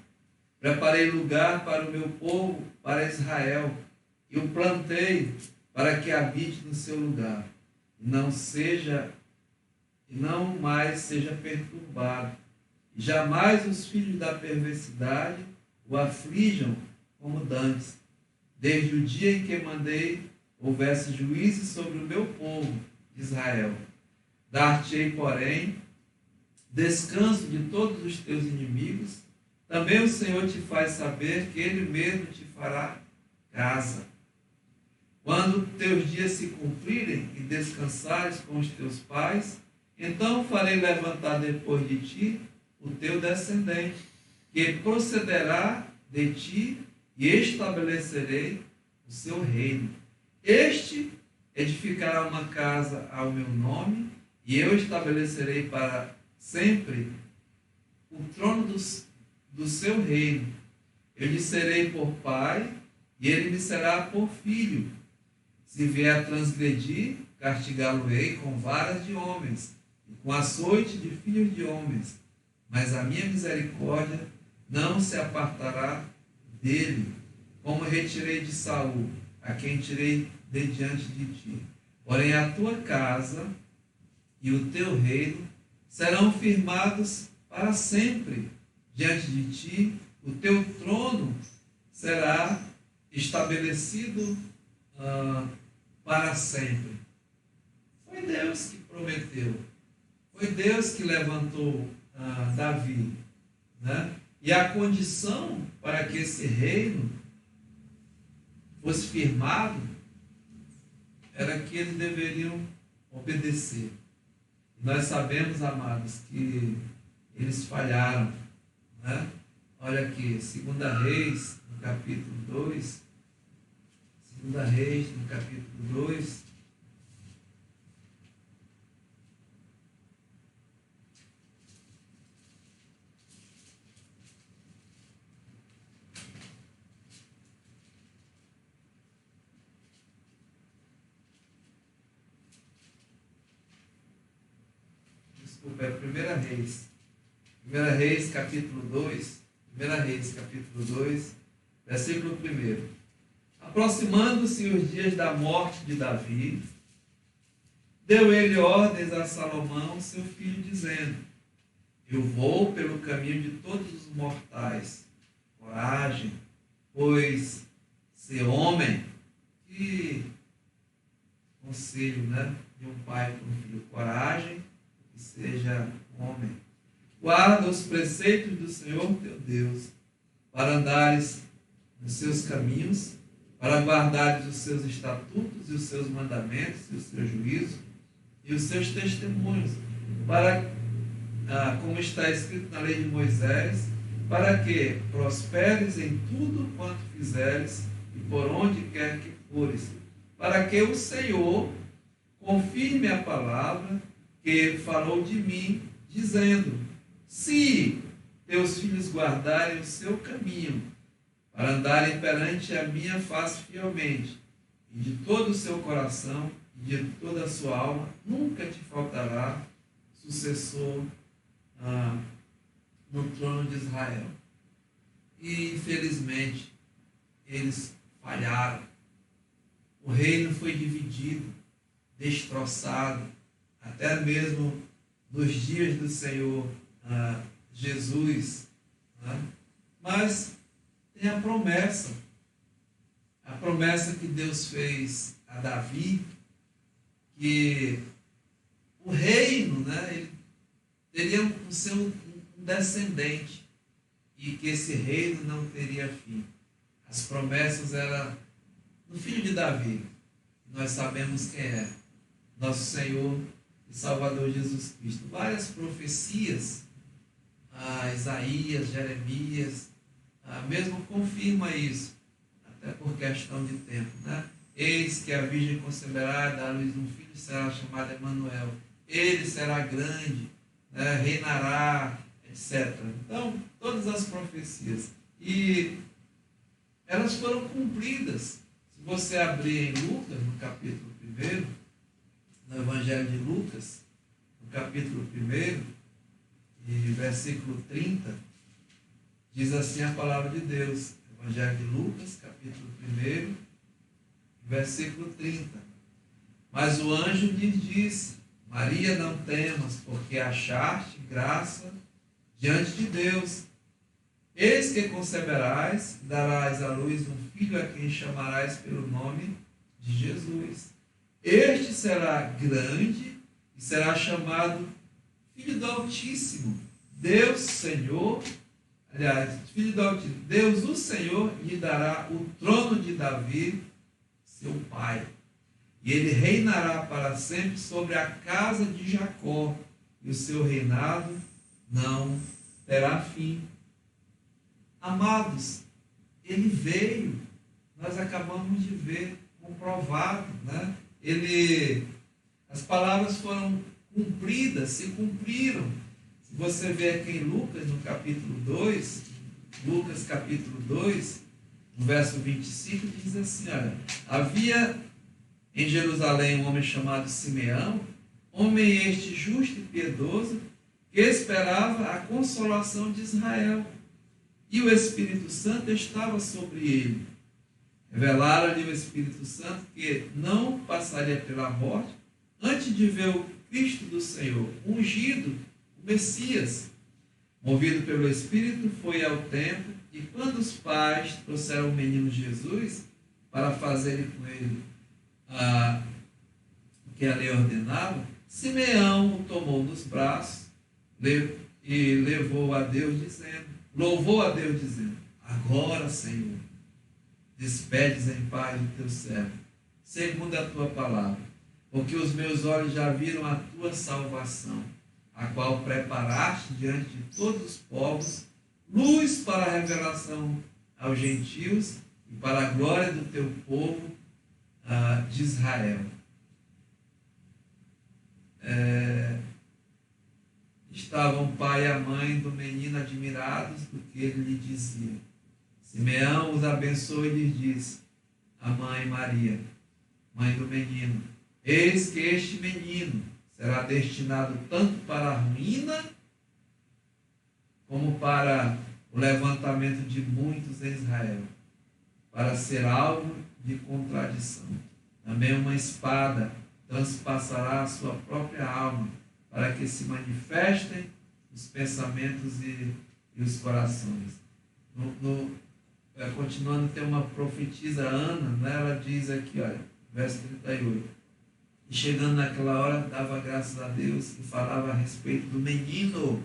Preparei lugar para o meu povo, para Israel, e o plantei para que habite no seu lugar, e não mais seja perturbado. E jamais os filhos da perversidade o aflijam como dantes, desde o dia em que mandei houvesse juízes sobre o meu povo, Israel. Dar-te-ei, porém, descanso de todos os teus inimigos. Também o Senhor te faz saber que Ele mesmo te fará casa. Quando teus dias se cumprirem e descansares com os teus pais, então farei levantar depois de ti o teu descendente, que procederá de ti, e estabelecerei o seu reino. Este edificará uma casa ao meu nome, e eu estabelecerei para sempre o trono do seu reino. Eu lhe serei por pai, e ele me será por filho. Se vier a transgredir, castigá-lo-ei com varas de homens, e com açoite de filhos de homens. Mas a minha misericórdia não se apartará dele, como retirei de Saul, a quem tirei de diante de ti. Porém, a tua casa e o teu reino serão firmados para sempre diante de ti. O teu trono será estabelecido para sempre. Foi Deus que prometeu. Foi Deus que levantou Davi, né? E a condição para que esse reino fosse firmado era que eles deveriam obedecer. Nós sabemos, amados, que eles falharam, né? Olha aqui, 2 Reis, no capítulo 2. 2 Reis, no capítulo 2. Desculpa, é 1 Reis. 1 Reis, capítulo 2. 1 Reis, capítulo 2, versículo 1. Aproximando-se os dias da morte de Davi, deu ele ordens a Salomão, seu filho, dizendo: eu vou pelo caminho de todos os mortais. Coragem, pois ser homem. Que conselho, né? De um pai para um filho. Coragem, que seja homem. Guarda os preceitos do Senhor teu Deus, para andares nos seus caminhos, para guardares os seus estatutos e os seus mandamentos e os seus juízos e os seus testemunhos, para, como está escrito na lei de Moisés, para que prosperes em tudo quanto fizeres e por onde quer que fores, para que o Senhor confirme a palavra que falou de mim, dizendo: se teus filhos guardarem o seu caminho, para andarem perante a minha face fielmente, e de todo o seu coração, e de toda a sua alma, nunca te faltará sucessor no trono de Israel. E, infelizmente, eles falharam. O reino foi dividido, destroçado, até mesmo nos dias do Senhor Jesus, né? Mas tem a promessa que Deus fez a Davi, que o reino, né, ele teria um seu descendente, e que esse reino não teria fim. as promessas eram no filho de Davi. Nós sabemos quem é, nosso Senhor e Salvador Jesus Cristo. Várias profecias, Isaías, Jeremias, mesmo confirma isso, até por questão de tempo, né? Eis que a Virgem conceberá e dará à luz um filho, será chamado Emanuel. Ele será grande, né? Reinará, etc. Então, todas as profecias. E elas foram cumpridas. Se você abrir em Lucas, no capítulo 1, no Evangelho de Lucas, no capítulo 1, e versículo 30, diz assim a palavra de Deus. Evangelho de Lucas, capítulo 1, versículo 30. Mas o anjo lhe disse: Maria, não temas, porque achaste graça diante de Deus. Eis que conceberás, darás à luz um filho, a quem chamarás pelo nome de Jesus. Este será grande e será chamado Filho do Altíssimo. Deus, Senhor, Filho do Altíssimo, Deus, o Senhor, lhe dará o trono de Davi, seu pai. E ele reinará para sempre sobre a casa de Jacó, e o seu reinado não terá fim. Amados, ele veio, nós acabamos de ver, comprovado, né? As palavras foram cumpridas, se cumpriram. Se você vê aqui em Lucas, no capítulo 2, Lucas capítulo 2, no verso 25, diz assim, olha, havia em Jerusalém um homem chamado Simeão, homem este justo e piedoso, que esperava a consolação de Israel. E o Espírito Santo estava sobre ele. Revelaram-lhe o Espírito Santo que não passaria pela morte antes de ver o Cristo do Senhor, ungido, o Messias. Movido pelo Espírito, foi ao templo, e quando os pais trouxeram o menino Jesus para fazerem com ele o que a lei ordenava, Simeão o tomou nos braços e louvou a Deus dizendo: agora, Senhor, despedes em paz o teu servo, segundo a tua palavra, porque os meus olhos já viram a tua salvação, a qual preparaste diante de todos os povos, luz para a revelação aos gentios e para a glória do teu povo de Israel. Estavam o pai e a mãe do menino admirados do que ele lhe dizia. Simeão os abençoou e lhes disse: a mãe Maria, mãe do menino, eis que este menino será destinado tanto para a ruína como para o levantamento de muitos em Israel, para ser alvo de contradição. Também uma espada transpassará a sua própria alma, para que se manifestem os pensamentos e os corações. Continuando, tem uma profetisa, Ana, né? Ela diz aqui, olha, verso 38. E chegando naquela hora, dava graças a Deus e falava a respeito do menino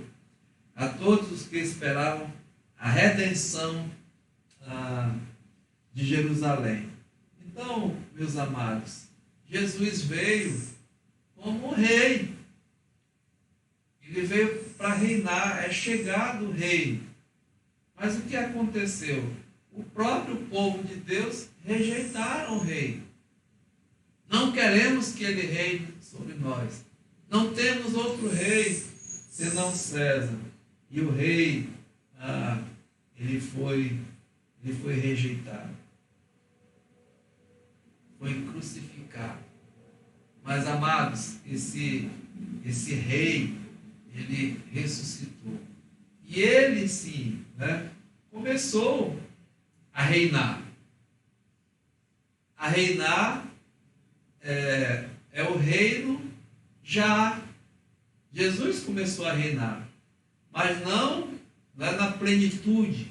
a todos os que esperavam a redenção de Jerusalém. Então, meus amados, Jesus veio como rei. Ele veio para reinar, é chegado o reino. Mas o que aconteceu? O próprio povo de Deus rejeitaram o rei. Não queremos que ele reine sobre nós. Não temos outro rei senão César. E o rei, ele foi rejeitado. Foi crucificado. Mas, amados, esse rei, ele ressuscitou. E ele, sim, né, começou a reinar. A reinar é o reino já. Jesus começou a reinar, mas não na plenitude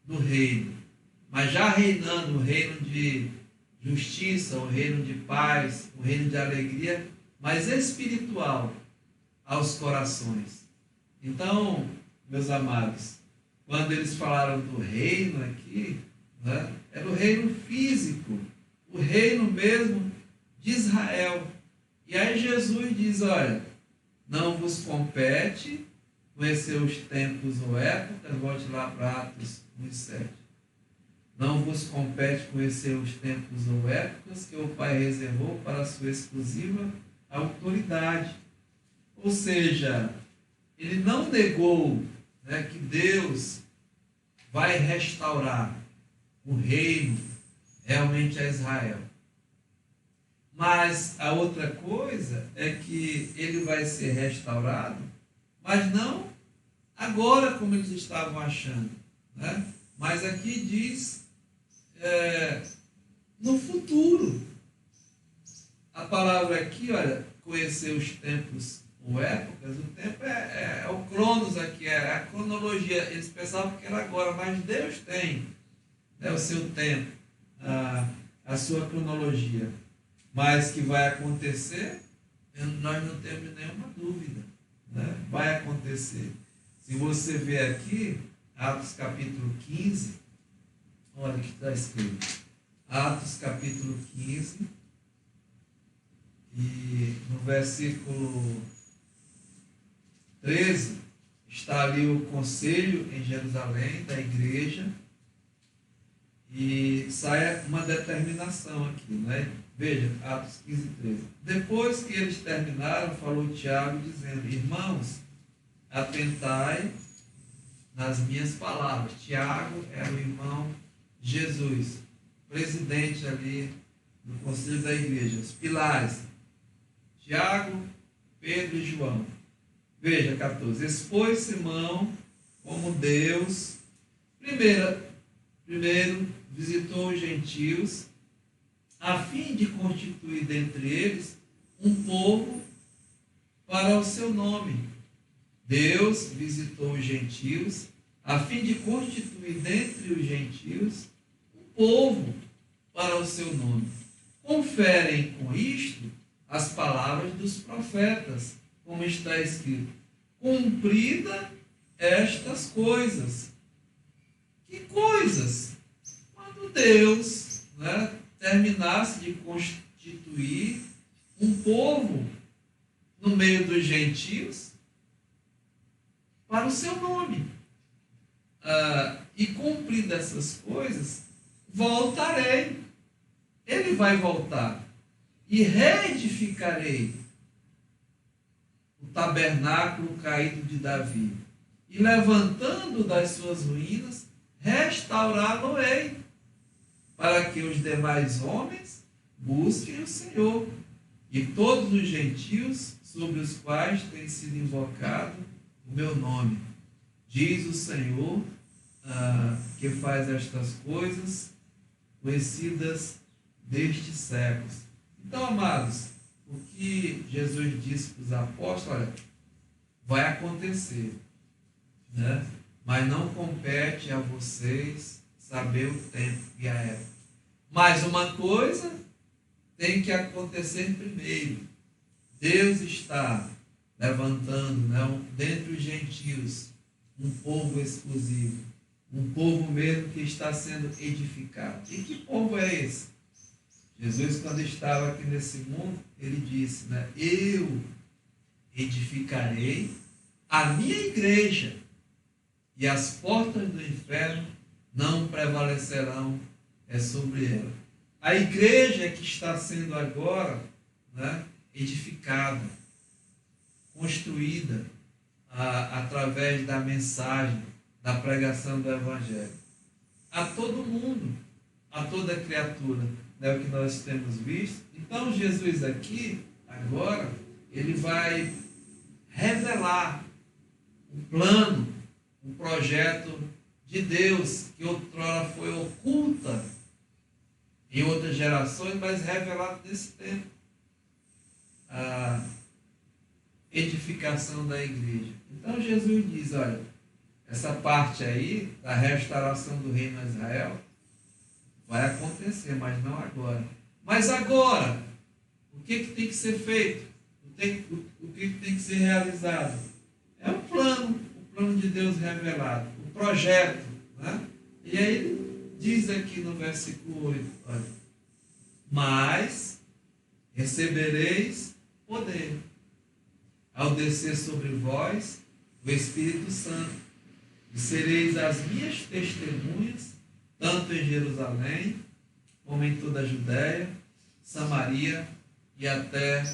do reino, mas já reinando o reino de justiça, o reino de paz, o reino de alegria, mas espiritual aos corações. Então, meus amados, quando eles falaram do reino aqui, né, era o reino físico, o reino mesmo de Israel. E aí Jesus diz, olha, não vos compete conhecer os tempos ou épocas, volte lá para Atos 1:7. Não vos compete conhecer os tempos ou épocas que o Pai reservou para a sua exclusiva autoridade. Ou seja, ele não negou, né, que Deus vai restaurar o reino realmente a Israel. Mas a outra coisa é que ele vai ser restaurado, mas não agora como eles estavam achando, né? Mas aqui diz no futuro. A palavra aqui, olha, conhecer os tempos ou épocas, o tempo é o cronos aqui, é a cronologia. Eles pensavam que era agora, mas Deus tem, né, o seu tempo, a sua cronologia. Mas que vai acontecer, nós não temos nenhuma dúvida, né? Vai acontecer. Se você ver aqui, Atos capítulo 15, olha o que está escrito. Atos capítulo 15, e no versículo 13, está ali o conselho em Jerusalém, da igreja, e sai uma determinação aqui, né? Veja, Atos 15, 13. Depois que eles terminaram, falou Tiago, dizendo, irmãos, atentai nas minhas palavras. Tiago era o irmão de Jesus, presidente ali do conselho da igreja, os pilares. Tiago, Pedro e João. Veja, 14. Expôs Simão como Deus, primeiro visitou os gentios, a fim de constituir dentre eles um povo para o seu nome. Deus visitou os gentios, a fim de constituir dentre os gentios um povo para o seu nome. Conferem com isto as palavras dos profetas, como está escrito, cumprida estas coisas. Que coisas? Quando Deus, né, terminasse de constituir um povo no meio dos gentios para o seu nome. E cumprindo essas coisas, voltarei. Ele vai voltar. E reedificarei o tabernáculo caído de Davi. E levantando das suas ruínas, restaurá-lo-ei, para que os demais homens busquem o Senhor e todos os gentios sobre os quais tem sido invocado o meu nome. Diz o Senhor, que faz estas coisas conhecidas destes séculos. Então, amados, o que Jesus disse para os apóstolos, olha, vai acontecer, né? Mas não compete a vocês saber o tempo e a época. Mas uma coisa tem que acontecer primeiro. Deus está levantando, né, dentre os gentios um povo exclusivo, um povo mesmo que está sendo edificado. E que povo é esse? Jesus, quando estava aqui nesse mundo, ele disse, né, eu edificarei a minha igreja e as portas do inferno não prevalecerão sobre ela. A igreja que está sendo agora, né, edificada, construída através da mensagem, da pregação do Evangelho. A todo mundo, a toda criatura, é o que nós temos visto. Então Jesus aqui, agora, ele vai revelar um plano, um projeto de Deus que outrora foi oculta em outras gerações, mas revelado nesse tempo. A edificação da igreja. Então Jesus diz, olha, essa parte aí da restauração do reino a Israel vai acontecer, mas não agora. Mas agora, o que tem que ser feito? O que tem que ser realizado? É o plano de Deus revelado, o projeto, né? E aí ele diz aqui no versículo 8, olha, mas recebereis poder ao descer sobre vós o Espírito Santo, e sereis as minhas testemunhas, tanto em Jerusalém, como em toda a Judéia, Samaria e até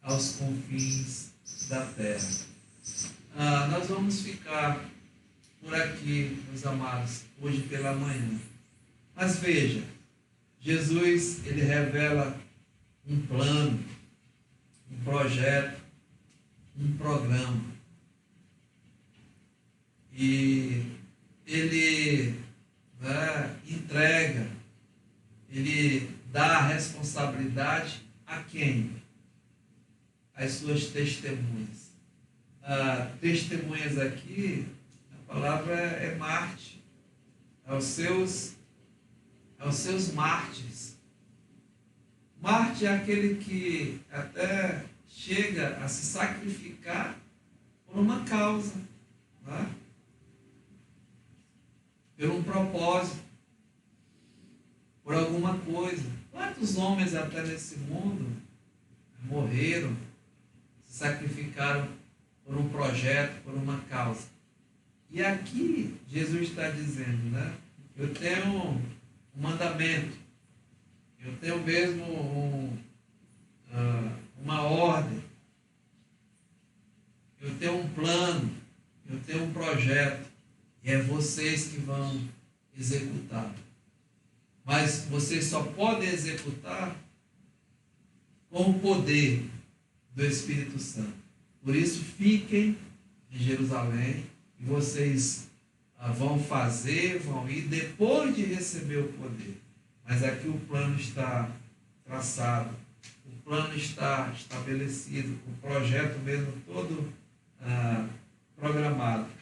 aos confins da terra. Nós vamos ficar por aqui, meus amados, hoje pela manhã. Mas veja, Jesus, ele revela um plano, um projeto, um programa. E ele entrega, ele dá a responsabilidade a quem? As suas testemunhas. Testemunhas aqui, a palavra é mártir, aos seus mártires. Mártir é aquele que até chega a se sacrificar por uma causa, né? Por um propósito, por alguma coisa. Quantos homens até nesse mundo morreram, se sacrificaram por um projeto, por uma causa? E aqui Jesus está dizendo, né? Eu tenho um mandamento, eu tenho mesmo uma ordem, eu tenho um plano, eu tenho um projeto, e é vocês que vão executar. Mas vocês só podem executar com o poder do Espírito Santo. Por isso, fiquem em Jerusalém e vocês vão fazer, vão ir depois de receber o poder. Mas aqui o plano está traçado, o plano está estabelecido, o projeto mesmo todo programado.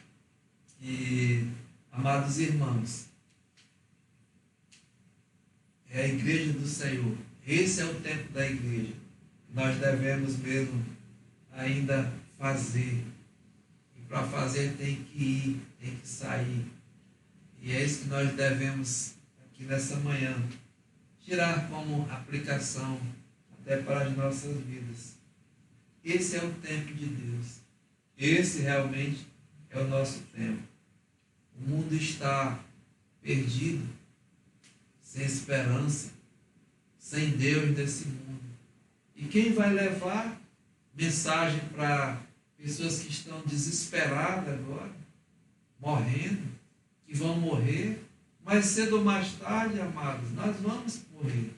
E, amados irmãos, é a igreja do Senhor. Esse é o tempo da igreja. Nós devemos mesmo ainda fazer. E para fazer tem que ir, tem que sair. E é isso que nós devemos, aqui nessa manhã, tirar como aplicação até para as nossas vidas. Esse é o tempo de Deus. Esse realmente é o nosso tempo. O mundo está perdido, sem esperança, sem Deus nesse mundo. E quem vai levar mensagem para pessoas que estão desesperadas agora, morrendo, que vão morrer, mais cedo ou mais tarde, amados, nós vamos morrer.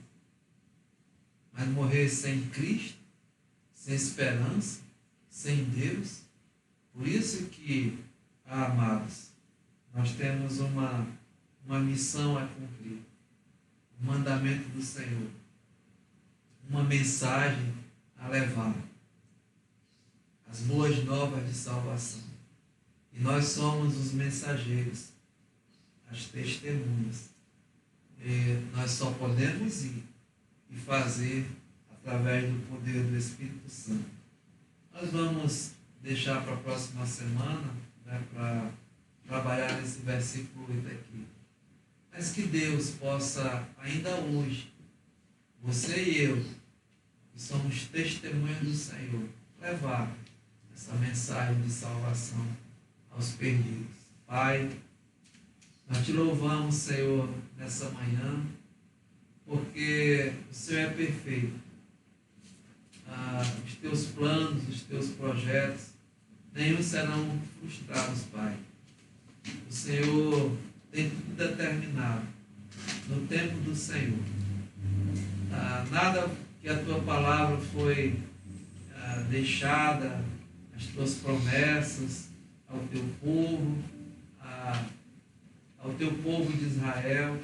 Mas morrer sem Cristo, sem esperança, sem Deus. Por isso que, amados, nós temos uma missão a cumprir, o mandamento do Senhor, uma mensagem a levar, as boas novas de salvação. E nós somos os mensageiros, as testemunhas. E nós só podemos ir e fazer através do poder do Espírito Santo. Nós vamos deixar para a próxima semana, né, para trabalhar nesse versículo 8 aqui. Mas que Deus possa, ainda hoje, você e eu, que somos testemunhas do Senhor, levar essa mensagem de salvação aos perdidos. Pai, nós te louvamos, Senhor, nessa manhã, porque o Senhor é perfeito. Os teus planos, os teus projetos, nenhum serão frustrados, Pai. O Senhor tem tudo determinado no tempo do Senhor. Nada que a tua palavra foi deixada, as tuas promessas ao teu povo de Israel,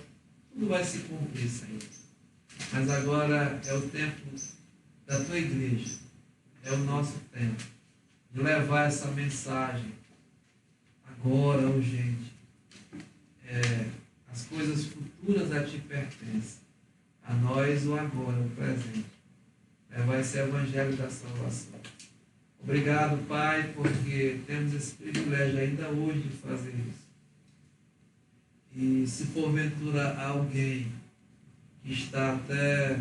tudo vai se cumprir, Senhor. Mas agora é o tempo da tua igreja, é o nosso tempo de levar essa mensagem agora, urgente. As coisas futuras a ti pertencem, a nós o agora, o presente. Levar esse evangelho da salvação. Obrigado, Pai, porque temos esse privilégio ainda hoje de fazer isso. E se porventura alguém que está até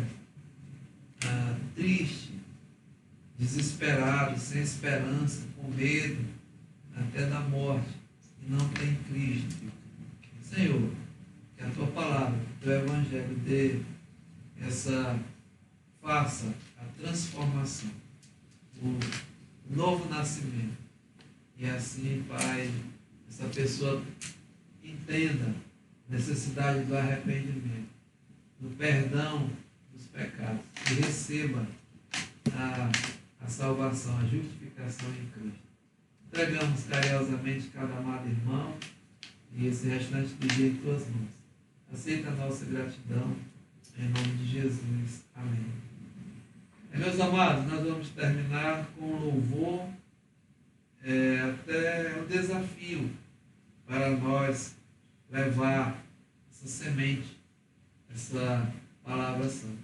triste, desesperado, sem esperança, com medo, até da morte, e não tem Cristo, Senhor, que a tua palavra, que o teu evangelho dê faça a transformação, o novo nascimento. E assim, Pai, essa pessoa entenda a necessidade do arrependimento, do perdão dos pecados, e receba a salvação, a justificação em Cristo. Entregamos carinhosamente cada amado irmão e esse restante do dia em tuas mãos. Aceita a nossa gratidão, em nome de Jesus. Amém. Meus amados, nós vamos terminar com louvor, até o desafio para nós levar essa semente, essa palavra santa.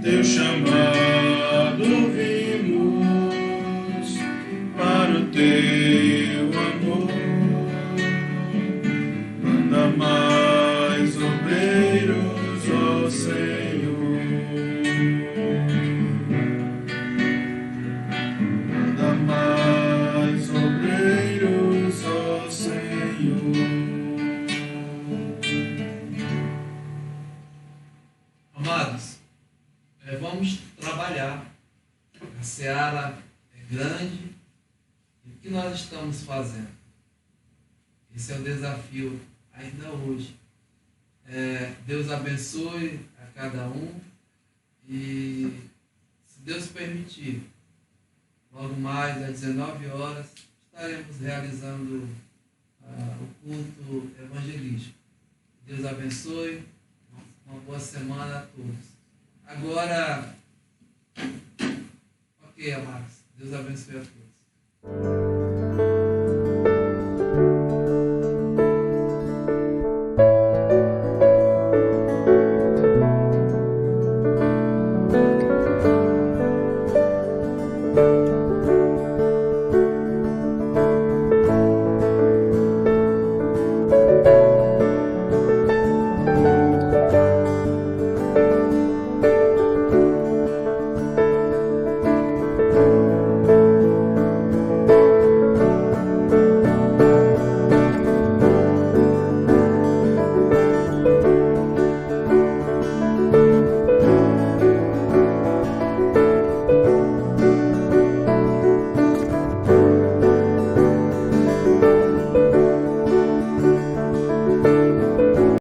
Teu chamado vimos para o teu amor. Manda mais obreiros, ó Senhor. Manda mais obreiros, ó Senhor. Amados, vamos trabalhar. A seara é grande. E o que nós estamos fazendo? Esse é o desafio ainda hoje. Deus abençoe a cada um. E se Deus permitir, logo mais às 19 horas, estaremos realizando o culto evangelístico. Deus abençoe. Uma boa semana a todos. Agora, ok, amados. Deus abençoe a todos.